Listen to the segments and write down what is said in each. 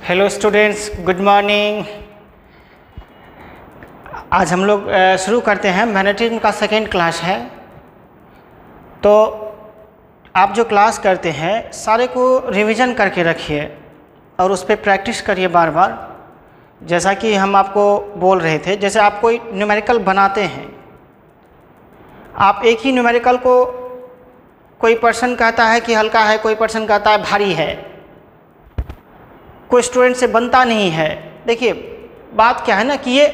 Hello students, good morning. आज हम लोग शुरू करते हैं। मैग्नेटिज्म का सेकेंड क्लास है। तो आप जो क्लास करते हैं सारे को रिवीजन करके रखिए और उस पर प्रैक्टिस करिए बार बार। जैसा कि हम आपको बोल रहे थे, जैसे आप कोई न्यूमेरिकल बनाते हैं, आप एक ही न्यूमेरिकल को कोई पर्सन कहता है कि हल्का है, कोई पर्सन कहता है भारी है, कोई स्टूडेंट से बनता नहीं है। देखिए बात क्या है ना कि ये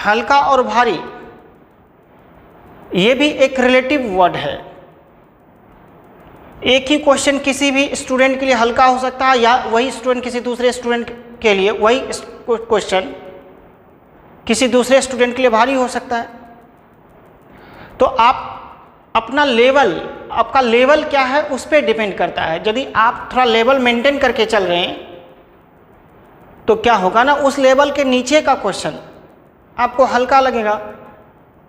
हल्का और भारी ये भी एक रिलेटिव वर्ड है। एक ही क्वेश्चन किसी भी स्टूडेंट के लिए हल्का हो सकता है या वही स्टूडेंट किसी दूसरे स्टूडेंट के लिए वही क्वेश्चन किसी दूसरे स्टूडेंट के लिए भारी हो सकता है। तो आप अपना लेवल, आपका लेवल क्या है उस पर डिपेंड करता है। यदि आप थोड़ा लेवल मेंटेन करके चल रहे हैं तो क्या होगा ना, उस लेवल के नीचे का क्वेश्चन आपको हल्का लगेगा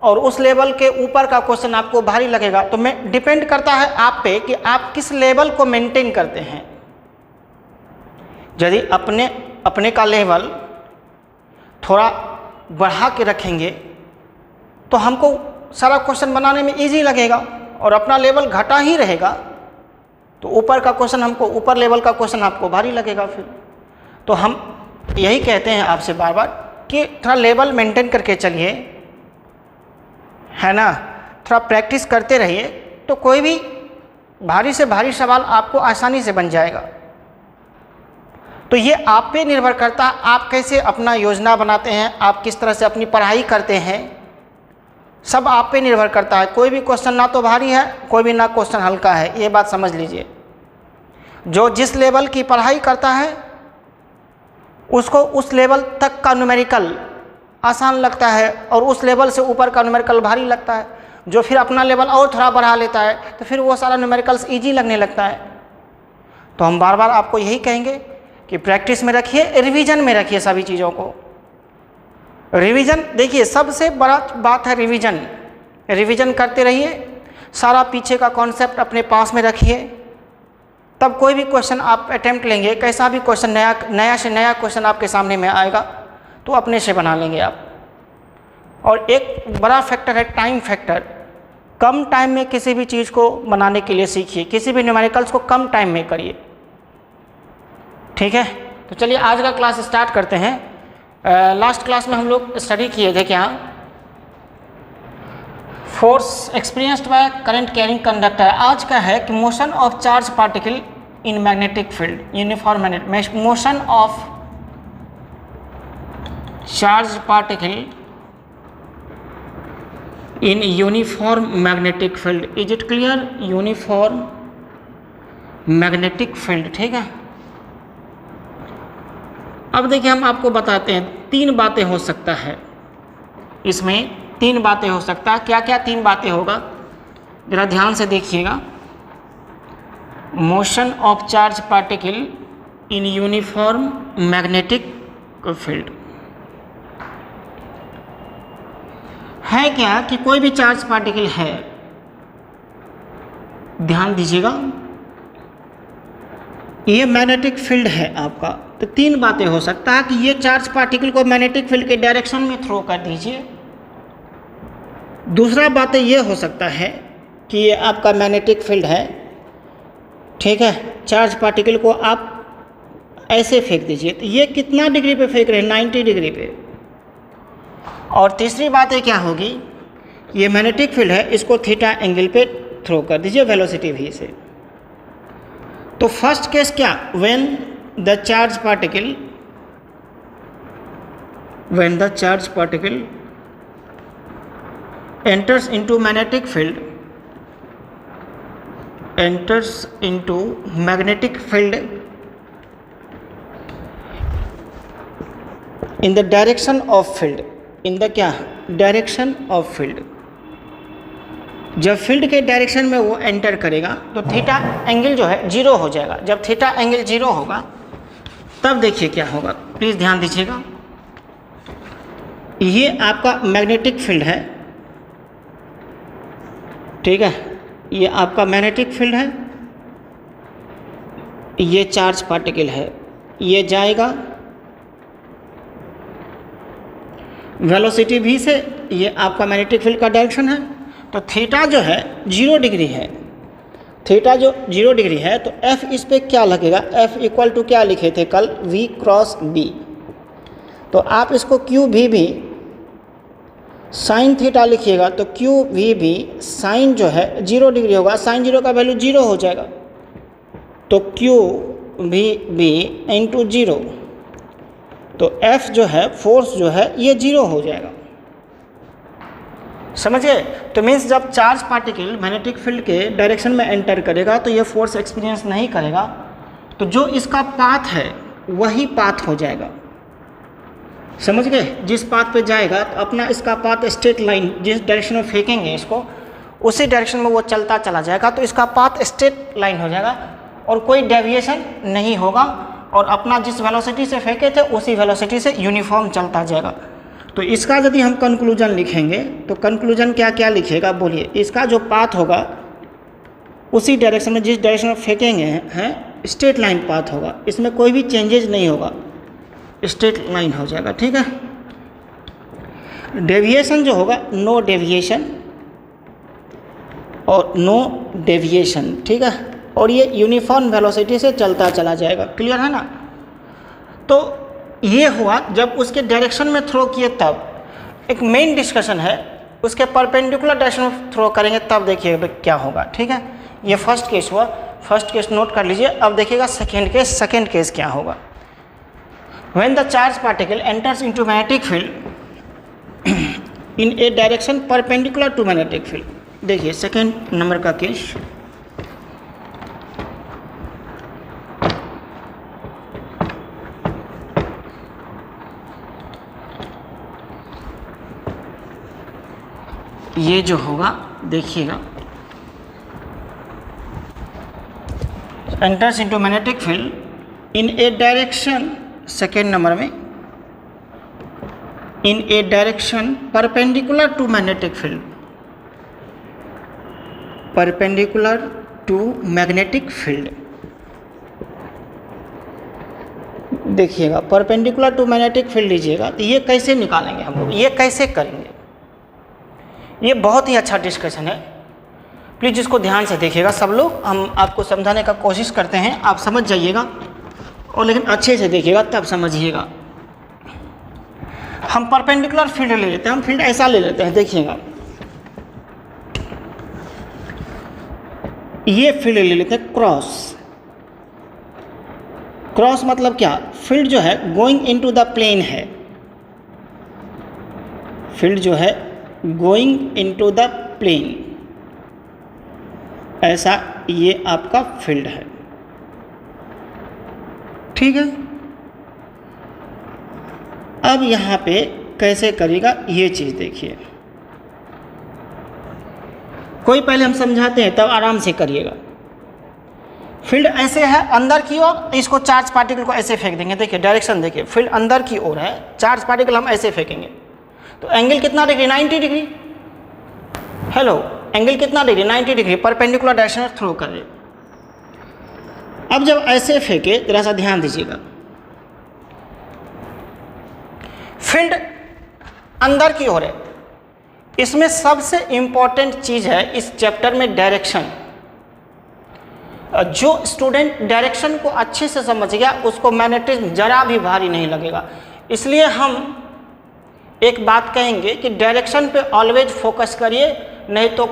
और उस लेवल के ऊपर का क्वेश्चन आपको भारी लगेगा। तो मैं डिपेंड करता है आप पे कि आप किस लेवल को मेंटेन करते हैं। यदि अपने का लेवल थोड़ा बढ़ा के रखेंगे तो हमको सारा क्वेश्चन बनाने में इजी लगेगा, और अपना लेवल घटा ही रहेगा तो ऊपर का क्वेश्चन हमको, ऊपर लेवल का क्वेश्चन आपको भारी लगेगा। फिर तो हम यही कहते हैं आपसे बार बार कि थोड़ा लेवल मेंटेन करके चलिए, है ना। थोड़ा प्रैक्टिस करते रहिए तो कोई भी भारी से भारी सवाल आपको आसानी से बन जाएगा। तो ये आप पे निर्भर करता है, आप कैसे अपना योजना बनाते हैं, आप किस तरह से अपनी पढ़ाई करते हैं, सब आप पे निर्भर करता है। कोई भी क्वेश्चन ना तो भारी है, कोई भी ना क्वेश्चन हल्का है, ये बात समझ लीजिए। जो जिस लेवल की पढ़ाई करता है उसको उस लेवल तक का न्यूमेरिकल आसान लगता है और उस लेवल से ऊपर का न्यूमेरिकल भारी लगता है। जो फिर अपना लेवल और थोड़ा बढ़ा लेता है तो फिर वो सारा न्यूमेरिकल्स ईजी लगने लगता है। तो हम बार बार आपको यही कहेंगे कि प्रैक्टिस में रखिए, रिवीजन में रखिए सभी चीज़ों को। रिवीजन देखिए सबसे बड़ा बात है रिवीजन। रिवीजन करते रहिए, सारा पीछे का कॉन्सेप्ट अपने पास में रखिए, तब कोई भी क्वेश्चन आप अटेम्प्ट लेंगे, कैसा भी क्वेश्चन नया से नया क्वेश्चन आपके सामने में आएगा तो अपने से बना लेंगे आप। और एक बड़ा फैक्टर है टाइम फैक्टर। कम टाइम में किसी भी चीज़ को बनाने के लिए सीखिए, किसी भी न्यूमेरिकल्स को कम टाइम में करिए, ठीक है। तो चलिए आज का क्लास स्टार्ट करते हैं। लास्ट क्लास में हम लोग स्टडी किए थे क्या, force experienced by current carrying conductor. आज का है कि motion of charge particle in magnetic field, uniform magnetic motion of charge particle in uniform magnetic field. Is it clear? Uniform magnetic field, ठीक है। अब देखिए हम आपको बताते हैं, तीन बातें हो सकता है इसमें, तीन बातें हो सकता है। क्या क्या तीन बातें होगा जरा ध्यान से देखिएगा। Motion of charge particle in uniform magnetic field है क्या कि कोई भी चार्ज पार्टिकल है, ध्यान दीजिएगा, ये मैग्नेटिक फील्ड है आपका। तो तीन बातें हो सकता है कि ये चार्ज पार्टिकल को मैग्नेटिक फील्ड के डायरेक्शन में थ्रो कर दीजिए। दूसरा बात ये हो सकता है कि ये आपका मैग्नेटिक फील्ड है, ठीक है, चार्ज पार्टिकल को आप ऐसे फेंक दीजिए। तो ये कितना डिग्री पे फेंक रहे हैं? 90 डिग्री पे। और तीसरी बात ये क्या होगी, ये मैग्नेटिक फील्ड है, इसको थीटा एंगल पे थ्रो कर दीजिए वेलोसिटी v से। तो फर्स्ट केस क्या, when the charge particle enters into magnetic field in the direction of field, in the क्या डायरेक्शन ऑफ फील्ड। जब फील्ड के डायरेक्शन में वो एंटर करेगा तो थीटा एंगल जो है जीरो हो जाएगा। जब थीटा एंगल जीरो होगा तब देखिए क्या होगा, प्लीज़ ध्यान दीजिएगा। ये आपका मैग्नेटिक फील्ड है, ठीक है, ये आपका मैग्नेटिक फील्ड है, ये चार्ज पार्टिकल है। ये जाएगा वेलोसिटी v से, ये आपका मैग्नेटिक फील्ड का डायरेक्शन है। तो थीटा जो है 0 डिग्री है, थीटा जो 0 डिग्री है, तो F इस पे क्या लगेगा, F इक्वल टू क्या लिखे थे कल, V क्रॉस B। तो आप इसको क्यू भी साइन थीटा लिखिएगा, तो क्यू भी साइन जो है 0 डिग्री होगा, साइन 0 का वैल्यू 0 हो जाएगा, तो क्यू भी इंटू 0, तो F जो है फोर्स जो है ये 0 हो जाएगा। समझिए, तो मीन्स जब चार्ज पार्टिकल मैग्नेटिक फील्ड के डायरेक्शन में एंटर करेगा तो ये फोर्स एक्सपीरियंस नहीं करेगा, तो जो इसका पाथ है वही पाथ हो जाएगा। समझ गए, जिस पाथ पे जाएगा तो अपना इसका पाथ स्ट्रेट लाइन, जिस डायरेक्शन में फेंकेंगे इसको उसी डायरेक्शन में वो चलता चला जाएगा, तो इसका पाथ स्ट्रेट लाइन हो जाएगा और कोई डेविएशन नहीं होगा, और अपना जिस वेलोसिटी से फेंके थे उसी वेलोसिटी से यूनिफॉर्म चलता जाएगा। तो इसका यदि हम कंक्लूजन लिखेंगे तो कंक्लूजन क्या क्या लिखेगा बोलिए, इसका जो पाथ होगा उसी डायरेक्शन में, जिस डायरेक्शन में फेंकेंगे हैं स्ट्रेट लाइन पाथ होगा, इसमें कोई भी चेंजेज नहीं होगा, स्ट्रेट लाइन हो जाएगा। ठीक है, डेविएशन जो होगा नो डेविएशन और नो डेविएशन। ठीक है, और ये यूनिफॉर्म वेलोसिटी से चलता चला जाएगा। क्लियर है ना। तो ये हुआ जब उसके डायरेक्शन में थ्रो किए तब। एक मेन डिस्कशन है उसके परपेंडिकुलर डायरेक्शन में थ्रो करेंगे तब देखिए क्या होगा। ठीक है, ये फर्स्ट केस हुआ, फर्स्ट केस नोट कर लीजिए। अब देखिएगा सेकेंड केस क्या होगा। When the charge particle enters into magnetic field in a direction perpendicular to magnetic field. देखिए सेकेंड नंबर का केस, ये जो होगा देखिएगा, enters into magnetic field in a direction, second number में in a direction perpendicular to magnetic field, perpendicular to magnetic field. देखिएगा perpendicular to magnetic field लीजिएगा, तो ये कैसे निकालेंगे हम लोग, ये कैसे करेंगे, ये बहुत ही अच्छा डिस्कशन है। प्लीज़ इसको ध्यान से देखिएगा सब लोग, हम आपको समझाने का कोशिश करते हैं, आप समझ जाइएगा और लेकिन अच्छे से देखिएगा तब समझिएगा। हम परपेंडिकुलर फील्ड ले लेते हैं, हम फील्ड ऐसा ले लेते हैं। देखिएगा ये फील्ड ले लेते हैं क्रॉस। क्रॉस मतलब क्या, फील्ड जो है गोइंग इनटू द प्लेन है, फील्ड जो है गोइंग इनटू द प्लेन, ऐसा ये आपका फील्ड है। ठीक है, अब यहाँ पे कैसे करेगा ये चीज़ देखिए, कोई पहले हम समझाते हैं तब आराम से करिएगा। फील्ड ऐसे है अंदर की ओर, इसको चार्ज पार्टिकल को ऐसे फेंक देंगे। देखिए डायरेक्शन देखिए, फील्ड अंदर की ओर है, चार्ज पार्टिकल हम ऐसे फेंकेंगे तो एंगल कितना डिग्री, 90 डिग्री। हेलो, एंगल कितना डिग्री, 90 डिग्री, परपेंडिकुलर डायरेक्शन में थ्रो कर रहे। अब जब ऐसे फेंके जरा सा ध्यान दीजिएगा, फील्ड अंदर की ओर है। इसमें सबसे इंपॉर्टेंट चीज़ है इस चैप्टर में डायरेक्शन। जो स्टूडेंट डायरेक्शन को अच्छे से समझ गया उसको मैग्नेटिज्म जरा भी भारी नहीं लगेगा। इसलिए हम एक बात कहेंगे कि डायरेक्शन पे ऑलवेज फोकस करिए, नहीं तो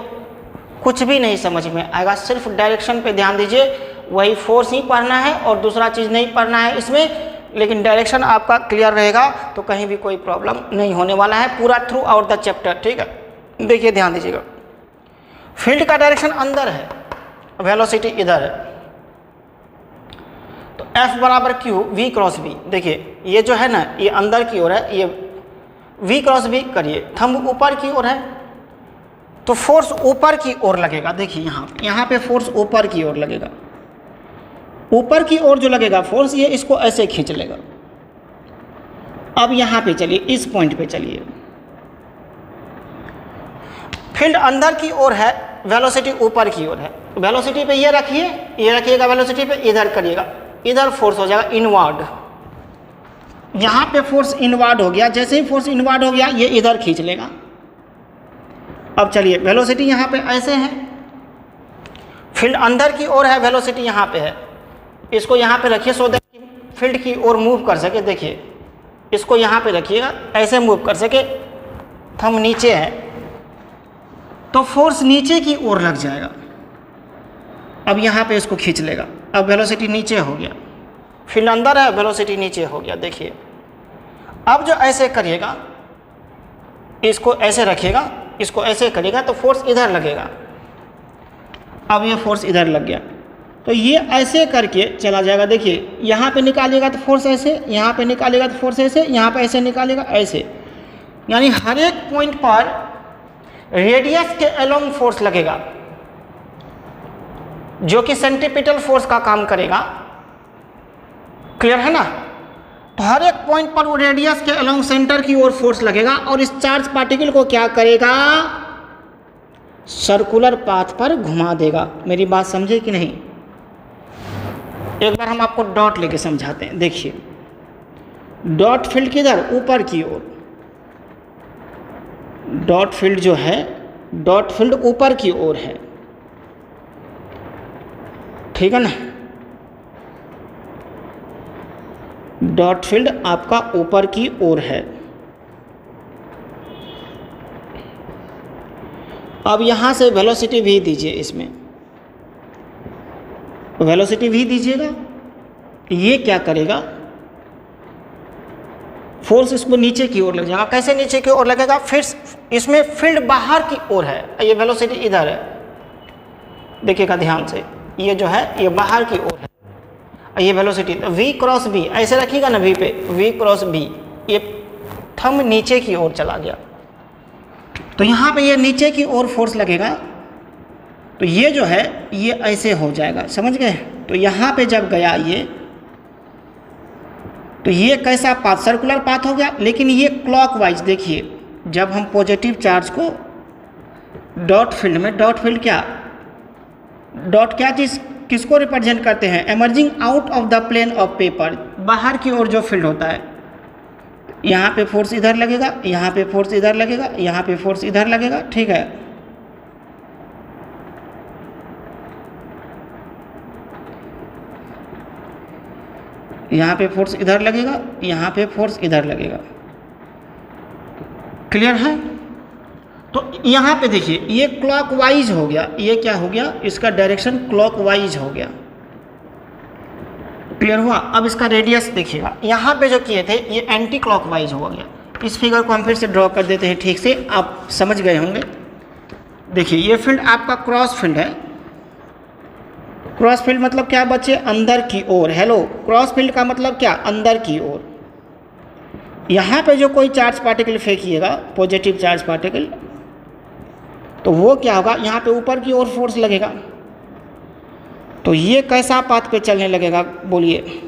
कुछ भी नहीं समझ में आएगा। सिर्फ डायरेक्शन पे ध्यान दीजिए, वही फोर्स ही पढ़ना है और दूसरा चीज़ नहीं पढ़ना है इसमें। लेकिन डायरेक्शन आपका क्लियर रहेगा तो कहीं भी कोई प्रॉब्लम नहीं होने वाला है पूरा थ्रू आउट द चैप्टर। ठीक है, देखिए ध्यान दीजिएगा, फील्ड का डायरेक्शन अंदर है, वेलोसिटी इधर है, तो F बराबर Q V क्रॉस V। देखिए ये जो है ना ये अंदर की ओर है, ये V क्रॉस V करिए, थंब ऊपर की ओर है तो फोर्स ऊपर की ओर लगेगा। देखिए यहाँ पे फोर्स ऊपर की ओर लगेगा, ऊपर की ओर जो लगेगा फोर्स ये इसको ऐसे खींच लेगा। अब यहाँ पे चलिए, इस पॉइंट पे चलिए, फील्ड अंदर की ओर है, वेलोसिटी ऊपर की ओर है। वेलोसिटी पे ये रखिए, ये रखिएगा, वेलोसिटी पे इधर करिएगा, इधर फोर्स हो जाएगा इनवर्ड। यहाँ पे फोर्स इनवर्ड हो गया, जैसे ही फोर्स इनवर्ड हो गया ये इधर खींच लेगा। अब चलिए वेलोसिटी यहाँ पे ऐसे है, फील्ड अंदर की ओर है, वेलोसिटी यहाँ पे है। इसको यहाँ पे रखिए सो दैट फील्ड की ओर मूव कर सके। देखिए इसको यहाँ पे रखिएगा, ऐसे मूव कर सके। थंब नीचे है तो फोर्स नीचे की ओर लग जाएगा। अब यहाँ पे इसको खींच लेगा, अब वेलोसिटी नीचे हो गया। फील्ड अंदर है, वेलोसिटी नीचे हो गया। देखिए अब जो ऐसे करिएगा, इसको ऐसे रखिएगा, इसको ऐसे करिएगा तो फोर्स इधर लगेगा। अब ये फोर्स इधर लग गया तो ये ऐसे करके चला जाएगा। देखिए यहाँ पे निकालिएगा तो फोर्स ऐसे, यहाँ पे निकालिएगा तो फोर्स ऐसे, यहाँ पे ऐसे निकालिएगा ऐसे, यानी हर एक पॉइंट पर रेडियस के अलोंग फोर्स लगेगा जो कि सेंट्रीपिटल फोर्स का काम करेगा। क्लियर है ना? तो हर एक पॉइंट पर वो रेडियस के अलोंग सेंटर की ओर फोर्स लगेगा और इस चार्ज पार्टिकल को क्या करेगा, सर्कुलर पाथ पर घुमा देगा। मेरी बात समझे कि नहीं? एक बार हम आपको डॉट लेके समझाते हैं। देखिए डॉट फील्ड किधर, ऊपर की ओर। डॉट फील्ड जो है, डॉट फील्ड ऊपर की ओर है, ठीक है ना? डॉट फील्ड आपका ऊपर की ओर है। अब यहां से वेलोसिटी भी दीजिए, इसमें वेलोसिटी भी दीजिएगा। ये क्या करेगा, फोर्स इसको नीचे की ओर लग जाएगा। कैसे नीचे की ओर लगेगा, फिर इसमें फील्ड बाहर की ओर है, ये वेलोसिटी इधर है। देखिएगा ध्यान से, ये जो है ये बाहर की ओर है, ये वेलोसिटी v क्रॉस b ऐसे रखिएगा ना, v पे v क्रॉस b, ये थंब नीचे की ओर चला गया तो यहाँ पे ये नीचे की ओर फोर्स लगेगा तो ये जो है ये ऐसे हो जाएगा। समझ गए? तो यहाँ पे जब गया ये, तो ये कैसा पाथ, सर्कुलर पाथ हो गया। लेकिन ये क्लॉकवाइज, देखिए जब हम पॉजिटिव चार्ज को डॉट फील्ड में, डॉट फील्ड क्या, डॉट क्या चीज़ किसको रिप्रेजेंट करते हैं, emerging out of the plane of paper, बाहर की ओर जो फील्ड होता है। यहाँ पे फोर्स इधर लगेगा, यहाँ पे फोर्स इधर लगेगा, यहाँ पे फोर्स इधर लगेगा, ठीक है? यहाँ पे फोर्स इधर लगेगा, यहाँ पे फोर्स इधर लगेगा। क्लियर है? तो यहाँ पे देखिए ये क्लॉकवाइज हो गया, ये क्या हो गया, इसका डायरेक्शन क्लॉकवाइज हो गया। क्लियर हुआ? अब इसका रेडियस देखिएगा, यहाँ पे जो किए थे ये एंटी क्लॉकवाइज हो गया। इस फिगर को हम फिर से ड्रॉ कर देते हैं, ठीक से आप समझ गए होंगे। देखिए ये फील्ड आपका क्रॉस फील्ड है। क्रॉस फील्ड मतलब क्या बच्चे, अंदर की ओर। हेलो, क्रॉस फील्ड का मतलब क्या, अंदर की ओर। यहाँ पे जो कोई चार्ज पार्टिकल फेंकिएगा, पॉजिटिव चार्ज पार्टिकल, तो वो क्या होगा, यहाँ पे ऊपर की ओर फोर्स लगेगा। तो ये कैसा पाथ पे चलने लगेगा, बोलिए?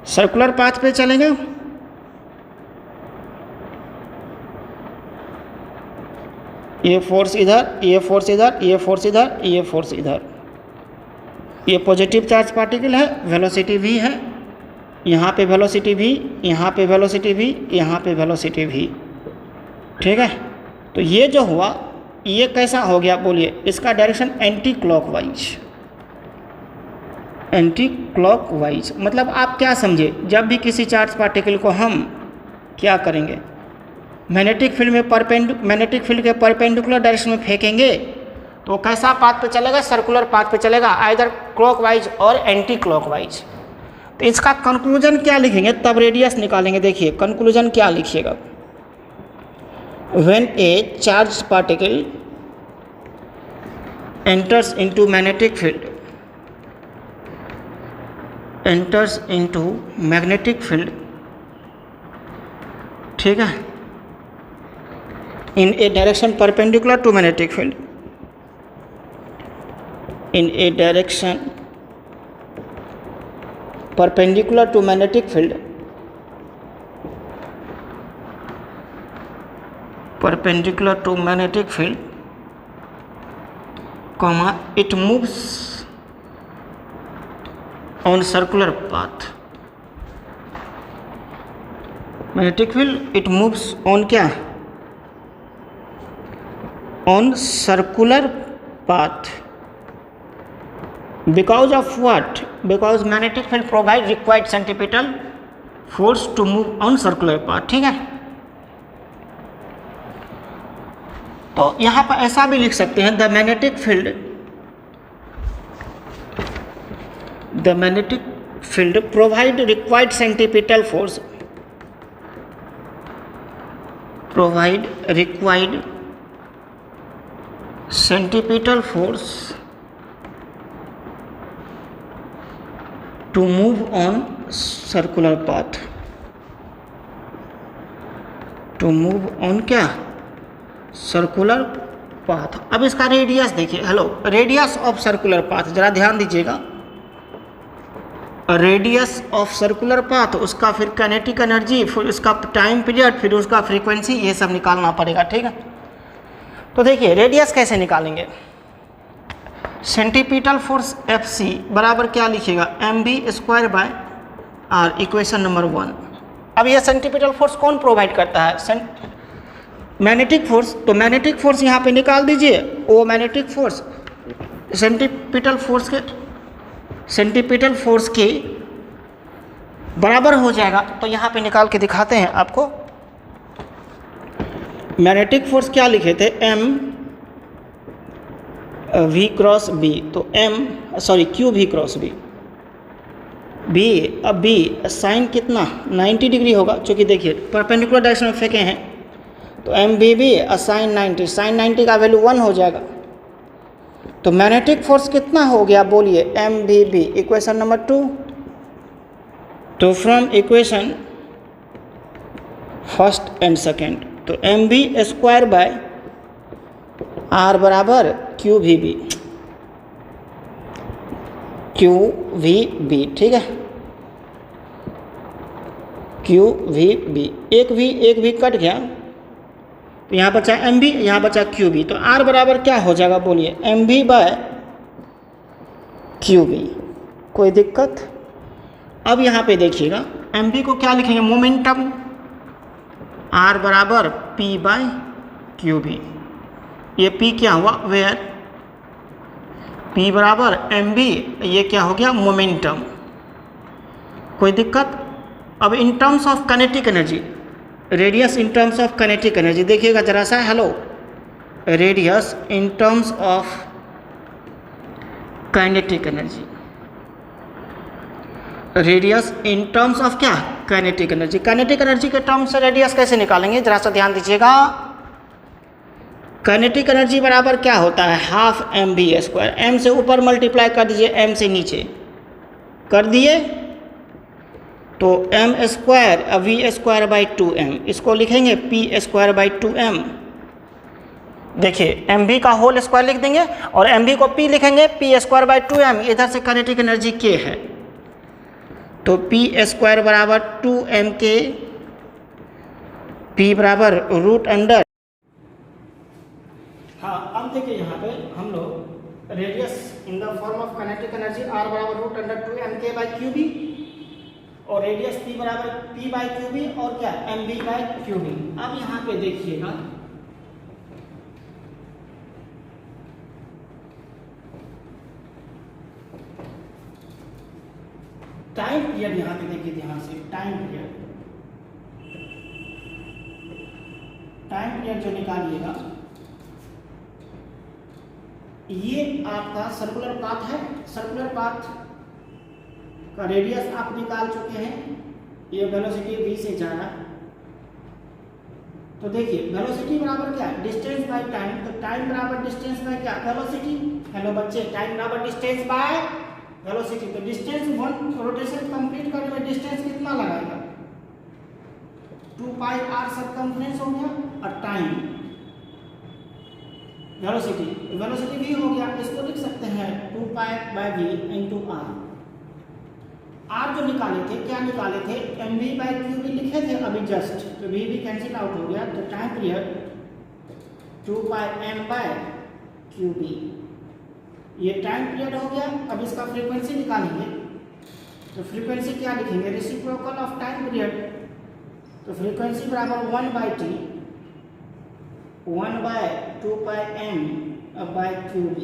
सर्कुलर पाथ पे चलेगा। ये फोर्स इधर, ये फोर्स इधर, ये फोर्स इधर, ये फोर्स इधर। ये पॉजिटिव चार्ज पार्टिकल है, वेलोसिटी v है, यहाँ पे वेलोसिटी v, यहाँ पे वेलोसिटी v, यहाँ पे वेलोसिटी v, ठीक है? तो ये जो हुआ ये कैसा हो गया, बोलिए? इसका direction anti clockwise. Anti clockwise मतलब आप क्या समझे, जब भी किसी चार्ज पार्टिकल को हम क्या करेंगे, मैग्नेटिक फील्ड में मैग्नेटिक फील्ड के परपेंडिकुलर डायरेक्शन में फेंकेंगे तो कैसा पाथ पे चलेगा, सर्कुलर पाथ पे चलेगा, आइदर क्लॉकवाइज और एंटी क्लॉकवाइज। तो इसका कंक्लूजन क्या लिखेंगे, तब रेडियस निकालेंगे। देखिए कंक्लूजन क्या लिखिएगा, when A charge particle enters into magnetic field, enters into magnetic field, ठीक है, in a direction perpendicular to magnetic field, in a direction perpendicular to magnetic field, perpendicular to magnetic field, comma, it moves on circular path, magnetic field it moves on क्या, on circular path, because of what, because magnetic field provide required centripetal force to move on circular path. ठीक है, तो यहां पर ऐसा भी लिख सकते हैं, the magnetic field provide required centripetal force, provide required centripetal force to move on circular path, to move on क्या, सर्कुलर पाथ। अब इसका रेडियस देखिए, hello, radius of circular path, जरा ध्यान दीजिएगा, रेडियस ऑफ सर्कुलर पाथ, उसका फिर kinetic energy, फिर उसका टाइम पीरियड, फिर उसका फ्रीक्वेंसी, ये सब निकालना पड़ेगा। ठीक है, तो देखिए रेडियस कैसे निकालेंगे, सेंट्रीपिटल फोर्स Fc बराबर क्या लिखिएगा, mv² bye r, equation number 1। अब ये सेंट्रीपिटल फोर्स कौन प्रोवाइड करता है, मैग्नेटिक फोर्स, तो मैग्नेटिक फोर्स यहाँ पे निकाल दीजिए, वो मैग्नेटिक फोर्स सेंट्रीपिटल फोर्स के बराबर हो जाएगा। तो यहाँ पे निकाल के दिखाते हैं आपको, मैग्नेटिक फोर्स क्या लिखे थे, m v क्रॉस b, तो q v क्रॉस b, अब b साइन कितना 90 डिग्री होगा, क्योंकि देखिए परपेंडिकुलर डायरेक्शन में फेंके हैं, तो m v b sine 90, sine 90 का वैल्यू 1 हो जाएगा। तो मैग्नेटिक फोर्स कितना हो गया बोलिए, m v b, equation number 2। तो from equation first and second, तो mv² बाय r बराबर qvb, ठीक है, qvb, एक भी कट गया, तो यहाँ बचा mv, यहाँ बचा qb, तो r बराबर क्या हो जाएगा बोलिए, mv बाय qb। कोई दिक्कत? अब यहाँ पे देखिएगा, mv को क्या लिखेंगे, मोमेंटम, r बराबर p बाय क्यू बी, ये p क्या हुआ, वेयर, p बराबर mv, ये क्या हो गया, मोमेंटम। कोई दिक्कत? अब in terms of kinetic energy, radius in terms of kinetic energy देखिएगा जरा सा, hello, radius in terms of kinetic energy, radius in terms of क्या, काइनेटिक एनर्जी। काइनेटिक एनर्जी के टर्म्स से रेडियस कैसे निकालेंगे, जरा सा ध्यान दीजिएगा, काइनेटिक एनर्जी बराबर क्या होता है, हाफ mv², m से ऊपर मल्टीप्लाई कर दीजिए, m से नीचे कर दिए, तो m² v² बाई 2m, इसको लिखेंगे p² बाई 2m। देखिए mv का होल स्क्वायर लिख देंगे और mv को p लिखेंगे, p² बाई 2m, इधर से काइनेटिक एनर्जी k है, तो p² बराबर 2m के, p बराबर √अंडर। हाँ, अब देखिए यहाँ पे हम लोग radius in the form of kinetic energy r बराबर √2m k by Q B, और रेडियस p बराबर p बाई क्यू बी, और क्या, mv बाई क्यू बी। अब यहाँ पे देखिएगा, टाइम पीरियड, यहाँ पे देखिए ध्यान से, टाइम पीरियड जो निकालिएगा, ये आपका सर्कुलर पाथ है, सर्कुलर पाथ का रेडियस आप निकाल चुके हैं, ये वेलोसिटी v से जा रहा है, तो देखिए वेलोसिटी बराबर क्या, डिस्टेंस बाय टाइम, तो टाइम बराबर डिस्टेंस बाय क्या, वेलोसिटी। हेलो बच्चे, टाइम बराबर डिस्टेंस बाय वेलोसिटी, तो डिस्टेंस 1 रोटेशन कंप्लीट करने में डिस्टेंस कितना लगाएगा, 2 पाई r सर्कम्फ्रेंस हो गया, और टाइम वेलोसिटी v हो गया, इसको लिख सकते हैं 2 pi by v into r। r जो निकाले थे, क्या निकाले थे, mv बाई क्यू बी लिखे थे अभी जस्ट, तो v भी कैंसिल आउट हो गया, तो टाइम पीरियड 2 पाई m बाय क्यू बी, ये टाइम पीरियड हो गया। अब इसका फ्रीक्वेंसी निकालेंगे, तो फ्रीक्वेंसी क्या लिखेंगे, रेसिप्रोकल ऑफ टाइम पीरियड, तो फ्रीक्वेंसी बराबर 1/t 1/2πm/qb,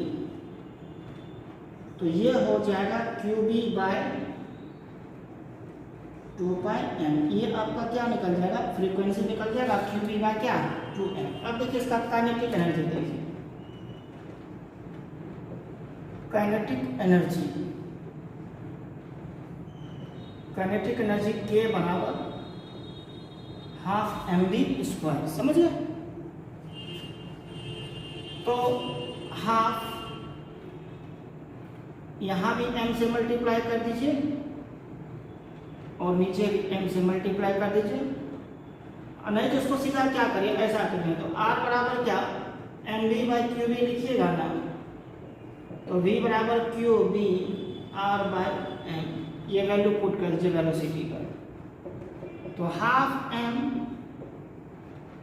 तो ये हो जाएगा qb/2πm। ये आपका क्या निकल जाएगा, फ्रीक्वेंसी निकल जाएगा, qb क्या 2m। अब देखिए इसका काइनेटिक एनर्जी देखिए, काइनेटिक एनर्जी K बराबर ½ mv², समझ गए। तो हाफ यहाँ भी m से मल्टीप्लाई कर दीजिए और नीचे भी m से मल्टीप्लाई कर दीजिए, और नहीं तो इसको सीधा क्या करिए, ऐसा करिए, तो r बराबर क्या mv/qb लिखिएगा ना, तो v बराबर qb r/m, ये वैल्यू पुट कर दीजिए वेलोसिटी का, तो ½ m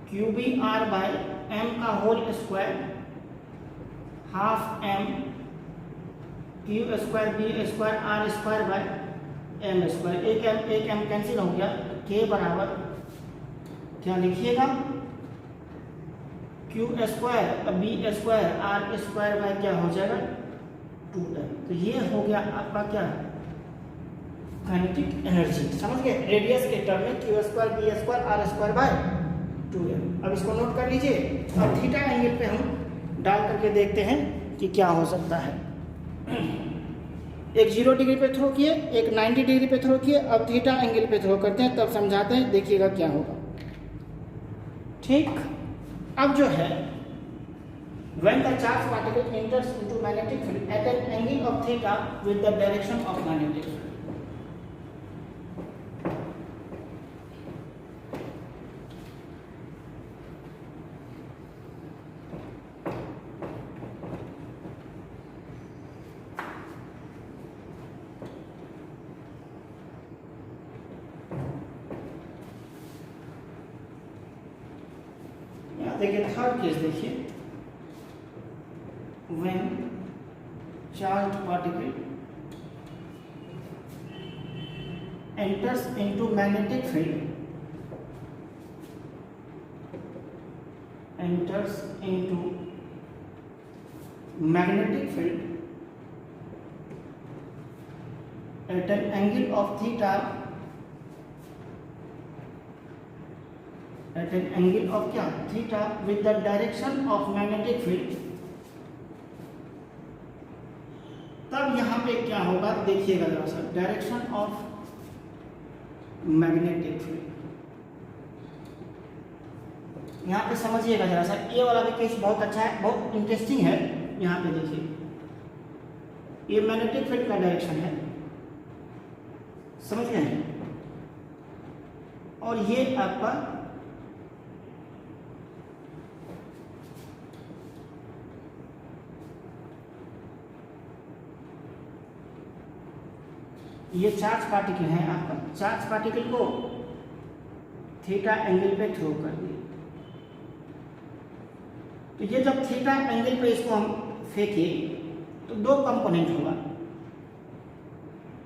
qb r/m का whole square, ½ m q² b² r²/m², एक m कैंसिल हो गया, k बराबर क्या लिखिएगा q² b² r² क्या हो जाएगा 2m। तो ये हो गया आपका क्या काइनेटिक एनर्जी, समझ गए, रेडियस के टर्म में q² b² r²/2m। अब इसको नोट कर लीजिए। अब थीटा एंगल पे हम डाल करके देखते हैं कि क्या हो सकता है। एक 0 डिग्री पे थ्रो किए, एक 90 डिग्री पे थ्रो किए, अब थीटा एंगल पे थ्रो करते हैं, तब समझाते हैं, देखिएगा क्या होगा। ठीक, अब जो है when the charged particle enters into magnetic field at an angle of theta with the direction of magnetic field, देखिए थर्ड केस देखिए, when charged particle enters into magnetic field at an angle of theta, at an angle of क्या theta with the direction of magnetic field, तब यहाँ पे क्या होगा देखिएगा जरा सा, डायरेक्शन ऑफ मैग्नेटिक फील्ड, यहाँ पे समझिएगा जरा सा, ये वाला भी केस बहुत अच्छा है, बहुत इंटरेस्टिंग है। यहाँ पे देखिए ये मैग्नेटिक फील्ड का डायरेक्शन है, समझ गए, और ये आपका ये चार्ज पार्टिकल है, आपका चार्ज पार्टिकल को थीटा एंगल पे थ्रो कर दिए, तो ये जब थीटा एंगल पे इसको हम फेंके तो दो कंपोनेंट होगा,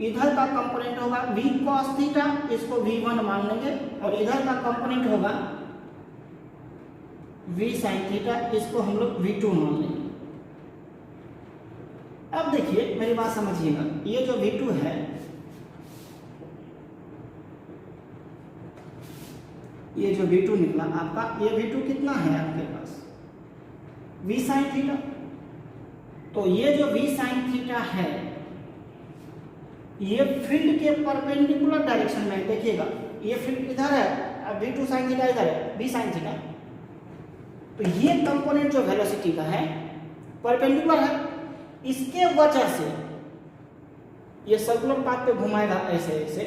इधर का कंपोनेंट होगा v cos थीटा, इसको v1 मान लेंगे, और इधर का कंपोनेंट होगा v sin थीटा, इसको हम लोग v2 मान लेंगे। अब देखिए मेरी बात समझिएगा, ये जो v2 है, ये जो v2 निकला आपका, ये v2 कितना है आपके पास v sin थीटा, तो ये जो v sin थीटा है ये फील्ड के परपेंडिकुलर डायरेक्शन में, देखिएगा ये फील्ड इधर है, v2 sin थीटा इधर है, v sin थीटा, तो ये कंपोनेंट जो वेलोसिटी का है परपेंडिकुलर है, इसके वजह से ये सर्कुलर पाथ पे घुमाएगा ऐसे ऐसे,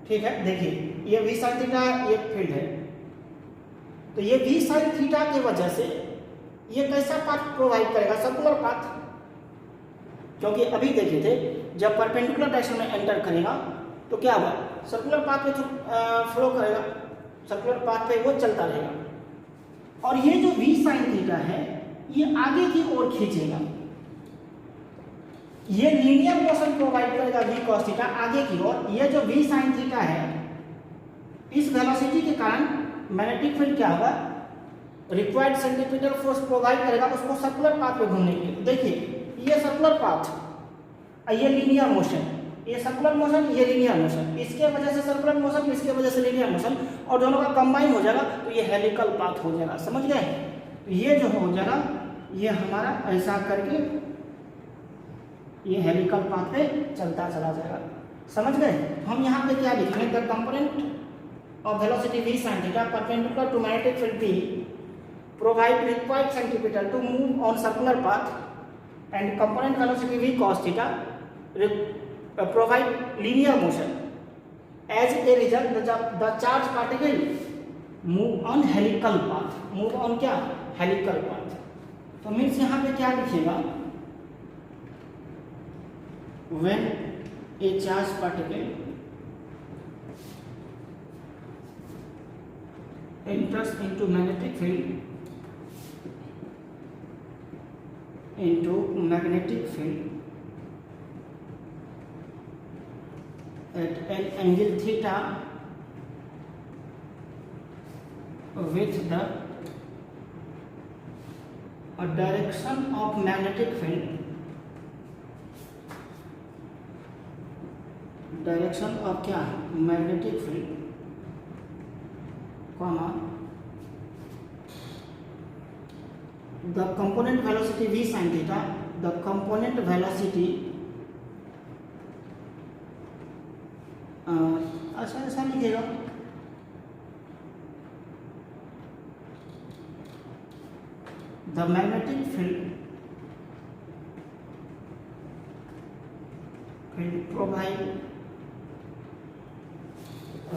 ठीक है। देखिए ये v sin थीटा ये फील्ड है, तो ये v sin थीटा की वजह से ये कैसा पाथ प्रोवाइड करेगा, सर्कुलर पाथ, क्योंकि अभी देखे थे जब परपेंडिकुलर डायरेक्शन में एंटर करेगा तो क्या होगा, सर्कुलर पाथ पे फ्लो करेगा, सर्कुलर पाथ पे वो चलता रहेगा, और ये जो v sin थीटा है ये आगे की ओर खींचेगा, ये लीनियर मोशन प्रोवाइड करेगा v cos थीटा आगे की ओर, ये जो v sin थीटा है इस वेलोसिटी के कारण मैग्नेटिक फील्ड क्या होगा, रिक्वायर्ड सेंट्रीपिटल फोर्स प्रोवाइड करेगा उसको सर्कुलर पाथ पे घूमने के लिए। देखिए ये सर्कुलर पाथ, ये लीनियर मोशन, ये सर्कुलर मोशन, ये लीनियर मोशन, इसके वजह से सर्कुलर मोशन, इसके वजह से लीनियर मोशन, और दोनों का कंबाइन हो जाएगा तो ये हेलिकल पाथ हो जाएगा। समझ गए? ये जो हो जाएगा ये हमारा ऐसा करके ये हेलिकल पाथ पे चलता चला जाएगा। समझ गए? हम यहाँ पे क्या लिखेंगे, the component of velocity v sin theta perpendicular to magnetic field p provide required centripetal to move on circular path and component velocity v cos theta provide linear motion. As a result, the charged particle move on helical path. Move on क्या? Helical path. तो means यहाँ पे क्या लिखेगा, when a charged particle enters into magnetic field at an angle theta with the direction of magnetic field, direction of क्या, magnetic field, comma the component velocity v sin theta, the component velocity अच्छा ऐसा लिखेगा, the magnetic field will provide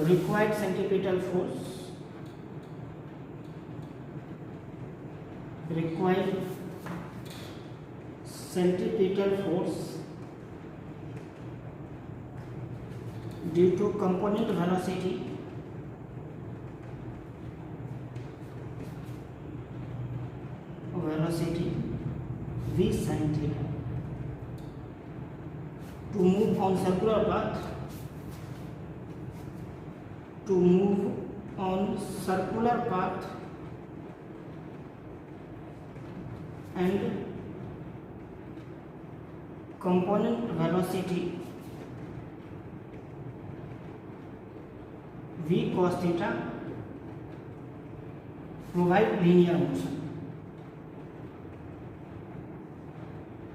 required centripetal force, due to component velocity v sin theta to move on circular path, and component velocity v cos theta provide linear motion.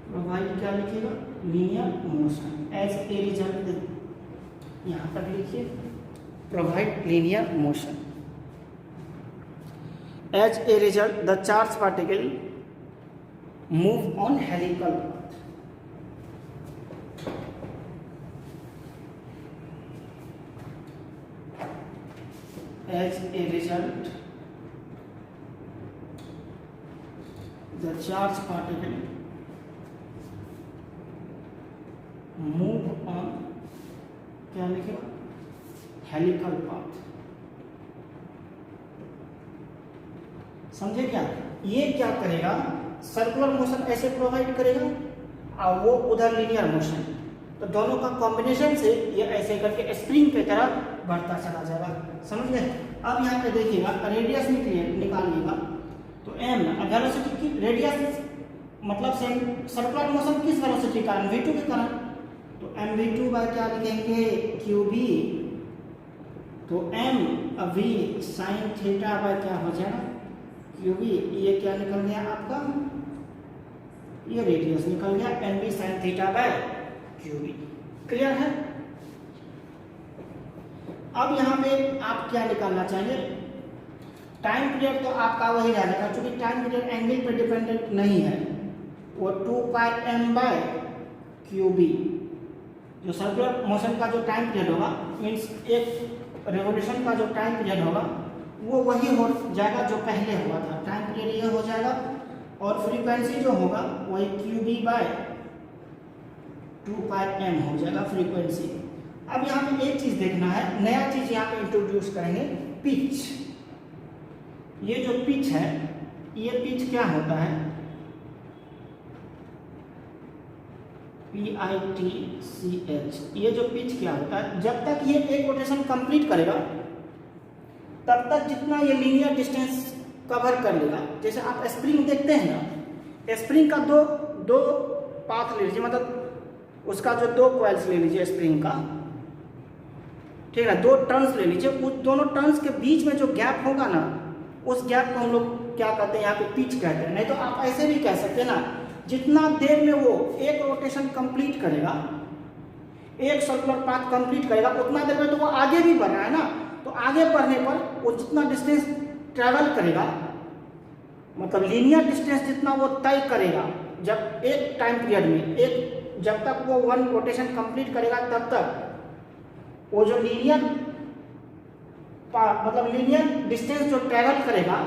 Provide क्या लिखिएगा, linear motion. As a result, यहाँ तक लिखिए provide linear motion. As a result the charge particle move on helical path. As a result, the charged particle move on क्या लिखेगा, helical path. समझे क्या? ये क्या करेगा, सर्कुलर मोशन ऐसे प्रोवाइड करेगा और वो उधर लीनियर मोशन, तो दोनों का कॉम्बिनेशन से ये ऐसे करके स्प्रिंग की तरह बढ़ता चला जाएगा। समझ गए? अब यहाँ पे देखिएगा रेडियस निकालिएगा तो m वेलोसिटी की रेडियस मतलब सर्कुलर मोशन किस वेलोसिटी के कारण, v2 के कारण, तो mv2 बाय क्या लिखेंगे, qb, तो m v sin theta by क्या हो जाएगा, qb। ये क्या निकल गया आपका, ये रेडियस निकल गया mv sin theta bye qb। Clear है? अब यहाँ पे आप क्या निकालना चाहेंगे, टाइम पीरियड तो आपका वही रह जाएगा, क्योंकि टाइम पीरियड एंगल पर डिपेंडेंट नहीं है, वो 2πm बाय क्यूबी। जो सर्कुलर मोशन का जो टाइम पीरियड होगा, मीन्स एक रेवोल्यूशन का जो टाइम पीरियड होगा वो वही हो जाएगा जो पहले हुआ था, टाइम पीरियड ये हो जाएगा, और फ्रीक्वेंसी जो होगा वही क्यूबी बाय 2πm हो जाएगा फ्रीक्वेंसी। अब यहाँ पे एक चीज देखना है, नया चीज यहाँ पे इंट्रोड्यूस करेंगे, पिच। ये जो पिच है, ये पिच क्या होता है, PITCH। ये जो पिच क्या होता है, जब तक ये एक रोटेशन कंप्लीट करेगा तब तक जितना ये लीनियर डिस्टेंस कवर कर लेगा। जैसे आप स्प्रिंग देखते हैं ना, स्प्रिंग का दो पाथ ले लीजिए, मतलब उसका जो 2 कॉइल्स ले लीजिए स्प्रिंग का, ठीक है, 2 टर्न्स ले लीजिए। उस दोनों टर्न्स के बीच में जो गैप होगा ना, उस गैप को हम लोग क्या कहते हैं, यहाँ पे पिच कहते हैं। नहीं तो आप ऐसे भी कह सकते हैं ना, जितना देर में वो एक रोटेशन कंप्लीट करेगा, एक सर्कुलर पाथ कंप्लीट करेगा, उतना देर में तो वो आगे भी बढ़ रहा है ना, तो आगे बढ़ने पर वो जितना डिस्टेंस ट्रैवल करेगा, मतलब लीनियर डिस्टेंस जितना वो तय करेगा, जब एक टाइम पीरियड में जब तक वो 1 रोटेशन कंप्लीट करेगा, तब तक वो जो लीनियर डिस्टेंस जो ट्रैवल करेगा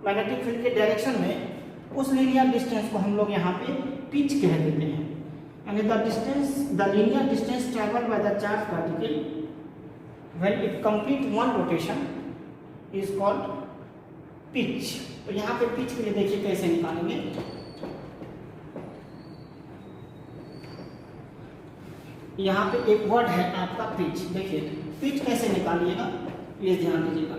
मैग्नेटिक फील्ड के डायरेक्शन में, उस लीनियर डिस्टेंस को हम लोग यहाँ पे पिच कह देते हैं। यानी the linear distance travel by the charge particle when it complete 1 rotation is called pitch. तो यहाँ पे पिच के लिए देखिए कैसे निकालेंगे। यहाँ पे एक वर्ड है आपका पिच। देखिए पिच कैसे निकालिएगा, ये ध्यान दीजिएगा।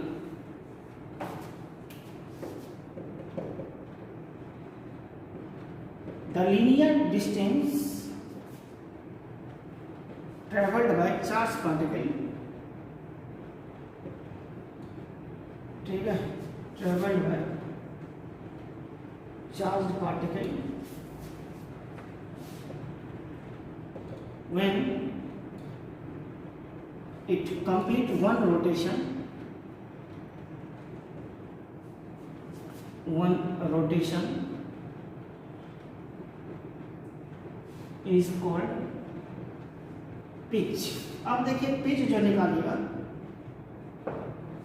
The linear distance travelled by charge particle, ठीक है, travelled by charge particle when it complete 1 rotation is called pitch। अब देखिए पिच जो निकालिएगा,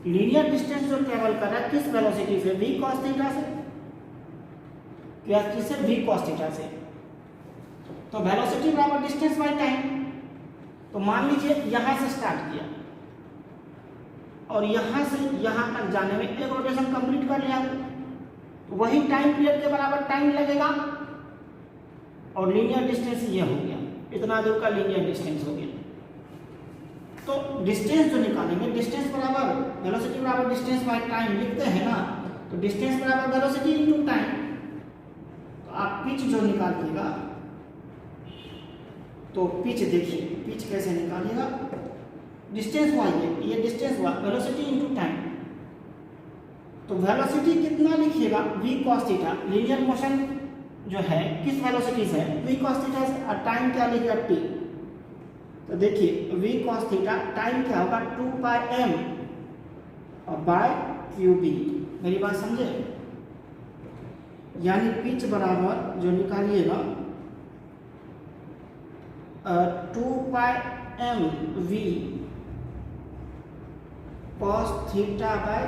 लीनियर डिस्टेंस जो ट्रेवल कर रहा है किस वेलोसिटी से, v cos थीटा से, क्या किससे, v cos थीटा से। तो वेलोसिटी बराबर डिस्टेंस बाय टाइम। तो मान लीजिए यहां से स्टार्ट किया और यहां से यहां तक जाने में एक रोटेशन कंप्लीट कर लिया, तो वही टाइम पीरियड के बराबर टाइम लगेगा और लीनियर डिस्टेंस ये हो गया, इतना दूर का लीनियर डिस्टेंस हो गया। तो डिस्टेंस जो निकालेंगे, डिस्टेंस बराबर वेलोसिटी बराबर डिस्टेंस बाय टाइम लिखते हैं ना, तो डिस्टेंस बराबर वेलोसिटी इनटू टाइम। तो आप पिच जो निकालिएगा, तो पिच देखिए, पिच कैसे निकालिएगा, डिस्टेंस हुआ ये डिस्टेंस हुआ, वेलोसिटी इनटू टाइम। तो वेलोसिटी कितना लिखिएगा, v cos theta, linear motion जो है किस वेलोसिटी से है, v cos थीटा से, और टाइम क्या लिखिएगा, t। तो देखिए v cos थीटा टाइम क्या होगा, 2 पाई m और बाय qb। मेरी बात समझे, यानी पिच बराबर जो निकालिएगा 2 पाई m v cos theta by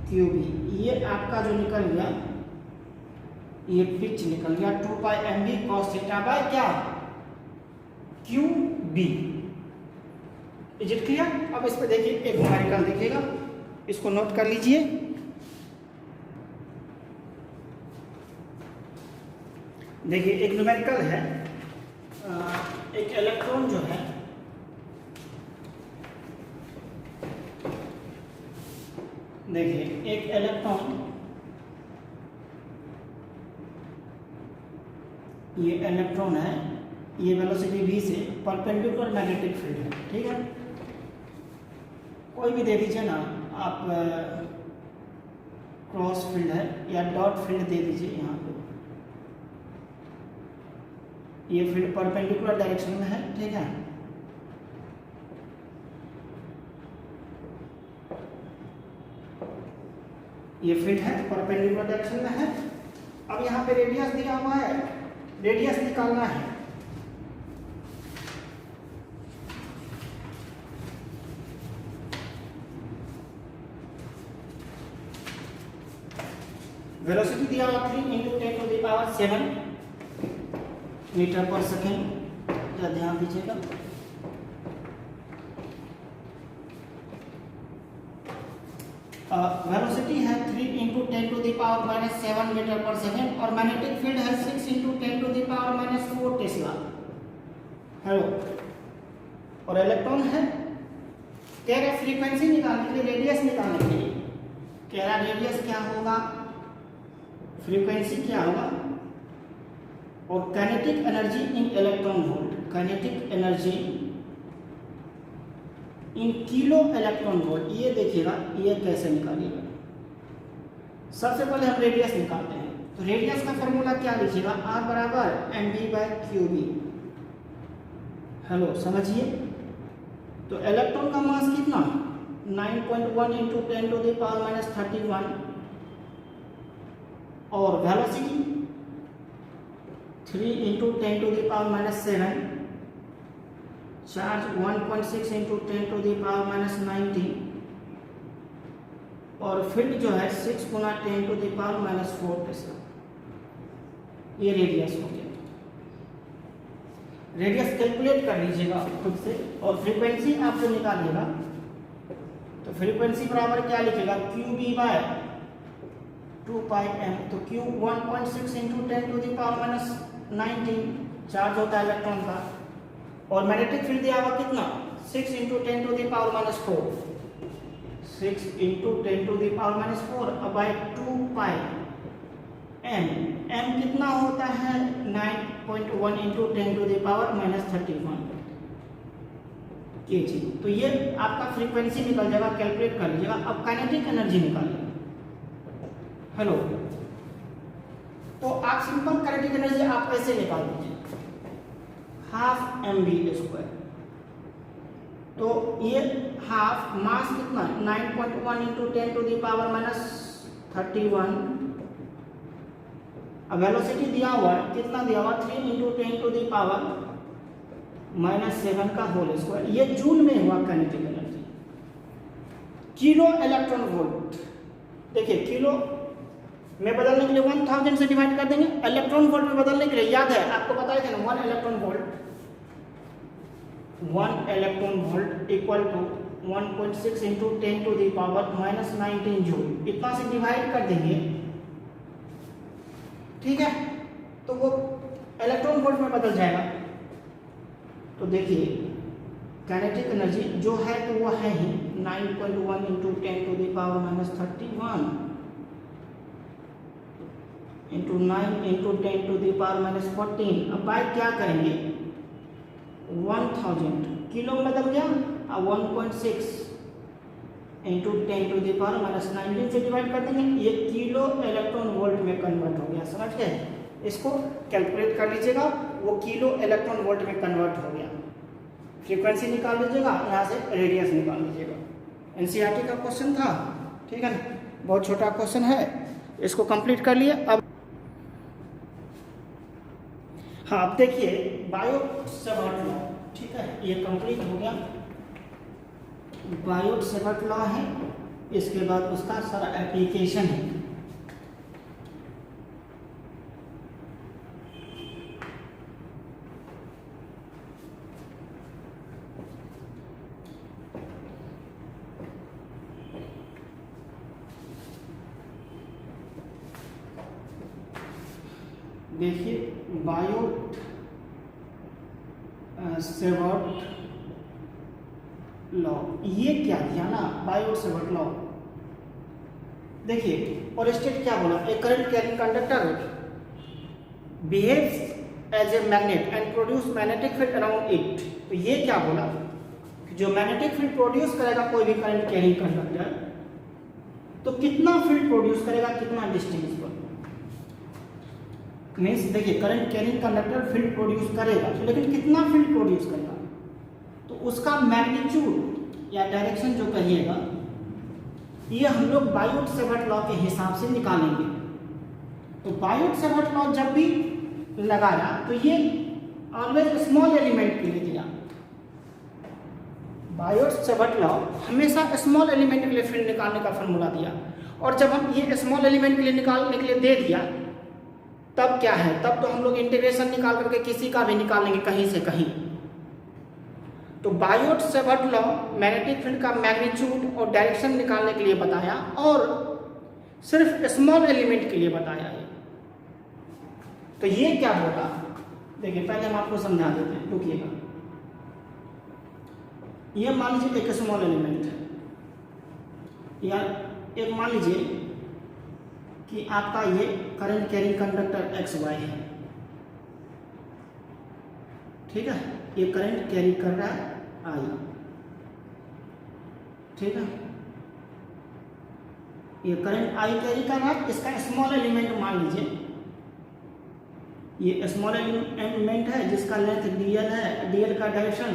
qb। ये आपका जो निकल गया, ये पिच निकल गया 2 पाई m v cos theta by क्या, qb। Is it clear. अब इस पे देखिए एक न्यूमेरिकल देखिएगा, इसको नोट कर लीजिए। देखिए एक न्यूमेरिकल है, एक इलेक्ट्रॉन जो है देखिए एक इलेक्ट्रॉन, ये इलेक्ट्रॉन है, ये वेलोसिटी v से परपेंडिकुलर मैग्नेटिक फील्ड है, ठीक है। कोई भी दे दीजिए ना आप, क्रॉस फील्ड है या डॉट फील्ड दे दीजिए यहाँ पे, ये फील्ड परपेंडिकुलर डायरेक्शन में है, ठीक है। ये फील्ड है परपेंडिकुलर डायरेक्शन में है। अब यहाँ पे रेडियस दिया हुआ है, रेडियस निकालना है। वेलोसिटी दिया हुआ 3 × 10⁻⁷ मीटर पर सेकेंड, या ध्यान दीजिएगा। वेलोसिटी है 3 × 10⁻⁷ मीटर पर सेकेंड और मैग्नेटिक फील्ड है 6 × 10⁻⁴ टेस्ला। हेलो, और इलेक्ट्रॉन है कह रहे फ्रीक्वेंसी निकालने के लिए, रेडियस निकालने के लिए कह रहा रेडियस क्या होगा, फ्रीक्वेंसी क्या होगा, और kinetic energy in electron volt, kinetic energy in kilo electron volt. ये देखिएगा ये कैसे निकालिएगा। सबसे पहले हम रेडियस निकालते हैं, तो रेडियस का फॉर्मूला क्या लिखिएगा, R बराबर mv/qb। हेलो समझिए, तो इलेक्ट्रॉन का मास कितना 9.1 इंटू 10⁻⁻31 और वेलोसिटी 3 इंटू 10⁻⁻7, चार्ज 1.6 इंटू 10⁻⁻19 और फील्ड जो है 6 गुना 10⁻⁻4 के साथ। ये रेडियस हो गया। रेडियस कैलकुलेट कर लीजिएगा खुद से, और फ्रीक्वेंसी आप जो निकालिएगा तो फ्रीक्वेंसी बराबर क्या लिखेगा, qb/2πm। तो q 1.6 इंटू 10⁻⁻19 चार्ज होता है इलेक्ट्रॉन का, और मैग्नेटिक फील्ड दिया हुआ कितना 6 into 10⁻⁻4, 6 into 10⁻⁻4 by 2π m। m कितना होता है 9.1 इंटू 10⁻⁻31 kg। तो ये आपका फ्रीक्वेंसी निकल जाएगा, कैलकुलेट कर लीजिएगा। अब काइनेटिक एनर्जी निकालिए। हेलो, तो आप सिंपल काइनेटिक एनर्जी आप कैसे निकाल दीजिए, हाफ mv²। तो ये हाफ मास कितना 9.1 इंटू 10⁻⁻31। अब वेलोसिटी दिया हुआ है, कितना दिया हुआ 3 इंटू 10⁻⁻7 का होल स्क्वायर। ये जूल में हुआ kinetic energy. Kilo electron volt, देखिए किलो में बदलने के लिए 1000 से डिवाइड कर देंगे, इलेक्ट्रॉन वोल्ट में बदलने के लिए याद है आपको बताया था ना, 1 electron volt equal to 1.6 into 10⁻⁻19 joule. इतना से डिवाइड कर देंगे, ठीक है, तो वो इलेक्ट्रॉन वोल्ट में बदल जाएगा। तो देखिए काइनेटिक एनर्जी जो है तो वो है ही 9.1 इंटू 10⁻⁻31 इंटू 9 इंटू 10⁻⁻14। अब बाय क्या करेंगे 1000 किलो में बदल गया, अब 1.6 इंटू 10⁻⁻19 से डिवाइड कर देंगे, ये किलो इलेक्ट्रॉन वोल्ट में कन्वर्ट हो गया। समझ गए, इसको कैलकुलेट कर लीजिएगा, वो किलो इलेक्ट्रॉन वोल्ट में कन्वर्ट हो गया। फ्रीक्वेंसी निकाल लीजिएगा, यहाँ से रेडियस निकाल लीजिएगा। एनसीईआरटी का क्वेश्चन था, ठीक है ना, बहुत छोटा क्वेश्चन है, इसको कंप्लीट कर लिए। अब हाँ, अब देखिए बायोट-सेवर्ट लॉ, ठीक है, ये कंप्लीट हो गया। बायोट-सेवर्ट लॉ है, इसके बाद उसका सारा एप्लीकेशन है। देखिए बायोट-सेवर्ट लॉ, ये क्या दिया ना बायोट-सेवर्ट लॉ। देखिए और स्टेट क्या बोला, a current carrying conductor behaves as a magnet and produce magnetic field around it. तो ये क्या बोला कि जो मैग्नेटिक फील्ड प्रोड्यूस करेगा कोई भी करंट कैरिंग कंडक्टर, तो कितना फील्ड प्रोड्यूस करेगा, कितना डिस्टेंस पर। मीन्स देखिए current carrying conductor field produce करेगा, लेकिन कितना फील्ड प्रोड्यूस करेगा, तो उसका मैग्नीट्यूड या डायरेक्शन जो कहिएगा, ये हम लोग बायोट-सेवर्ट लॉ के हिसाब से निकालेंगे। तो बायोट-सेवर्ट लॉ जब भी लगाया तो ये ऑलवेज स्मॉल एलिमेंट के लिए दिया। बायोट-सेवर्ट लॉ हमेशा स्मॉल एलिमेंट के लिए फील्ड निकालने का फॉर्मूला दिया, और जब हम ये स्मॉल एलिमेंट के लिए निकालने के लिए दे दिया, तब क्या है, तब तो हम लोग इंटीग्रेशन निकाल करके किसी का भी निकालेंगे कहीं से कहीं। तो बायोट-सेवर्ट लॉ मैग्नेटिक फील्ड का मैग्नीट्यूड और डायरेक्शन निकालने के लिए बताया, और सिर्फ स्मॉल एलिमेंट के लिए बताया है। तो ये क्या होगा, देखिए पहले हम आपको समझा देते हैं, रुकिएगा। ये मान लीजिए एक स्मॉल एलिमेंट है, या एक मान लीजिए कि आपका ये current carrying conductor X Y है, ठीक है, ये करंट कैरी कर रहा है आई, ठीक है, ये करंट आई कैरी कर रहा है, इसका स्मॉल एलिमेंट मान लीजिए ये स्मॉल एलिमेंट है जिसका लेंथ dl है, dl का डायरेक्शन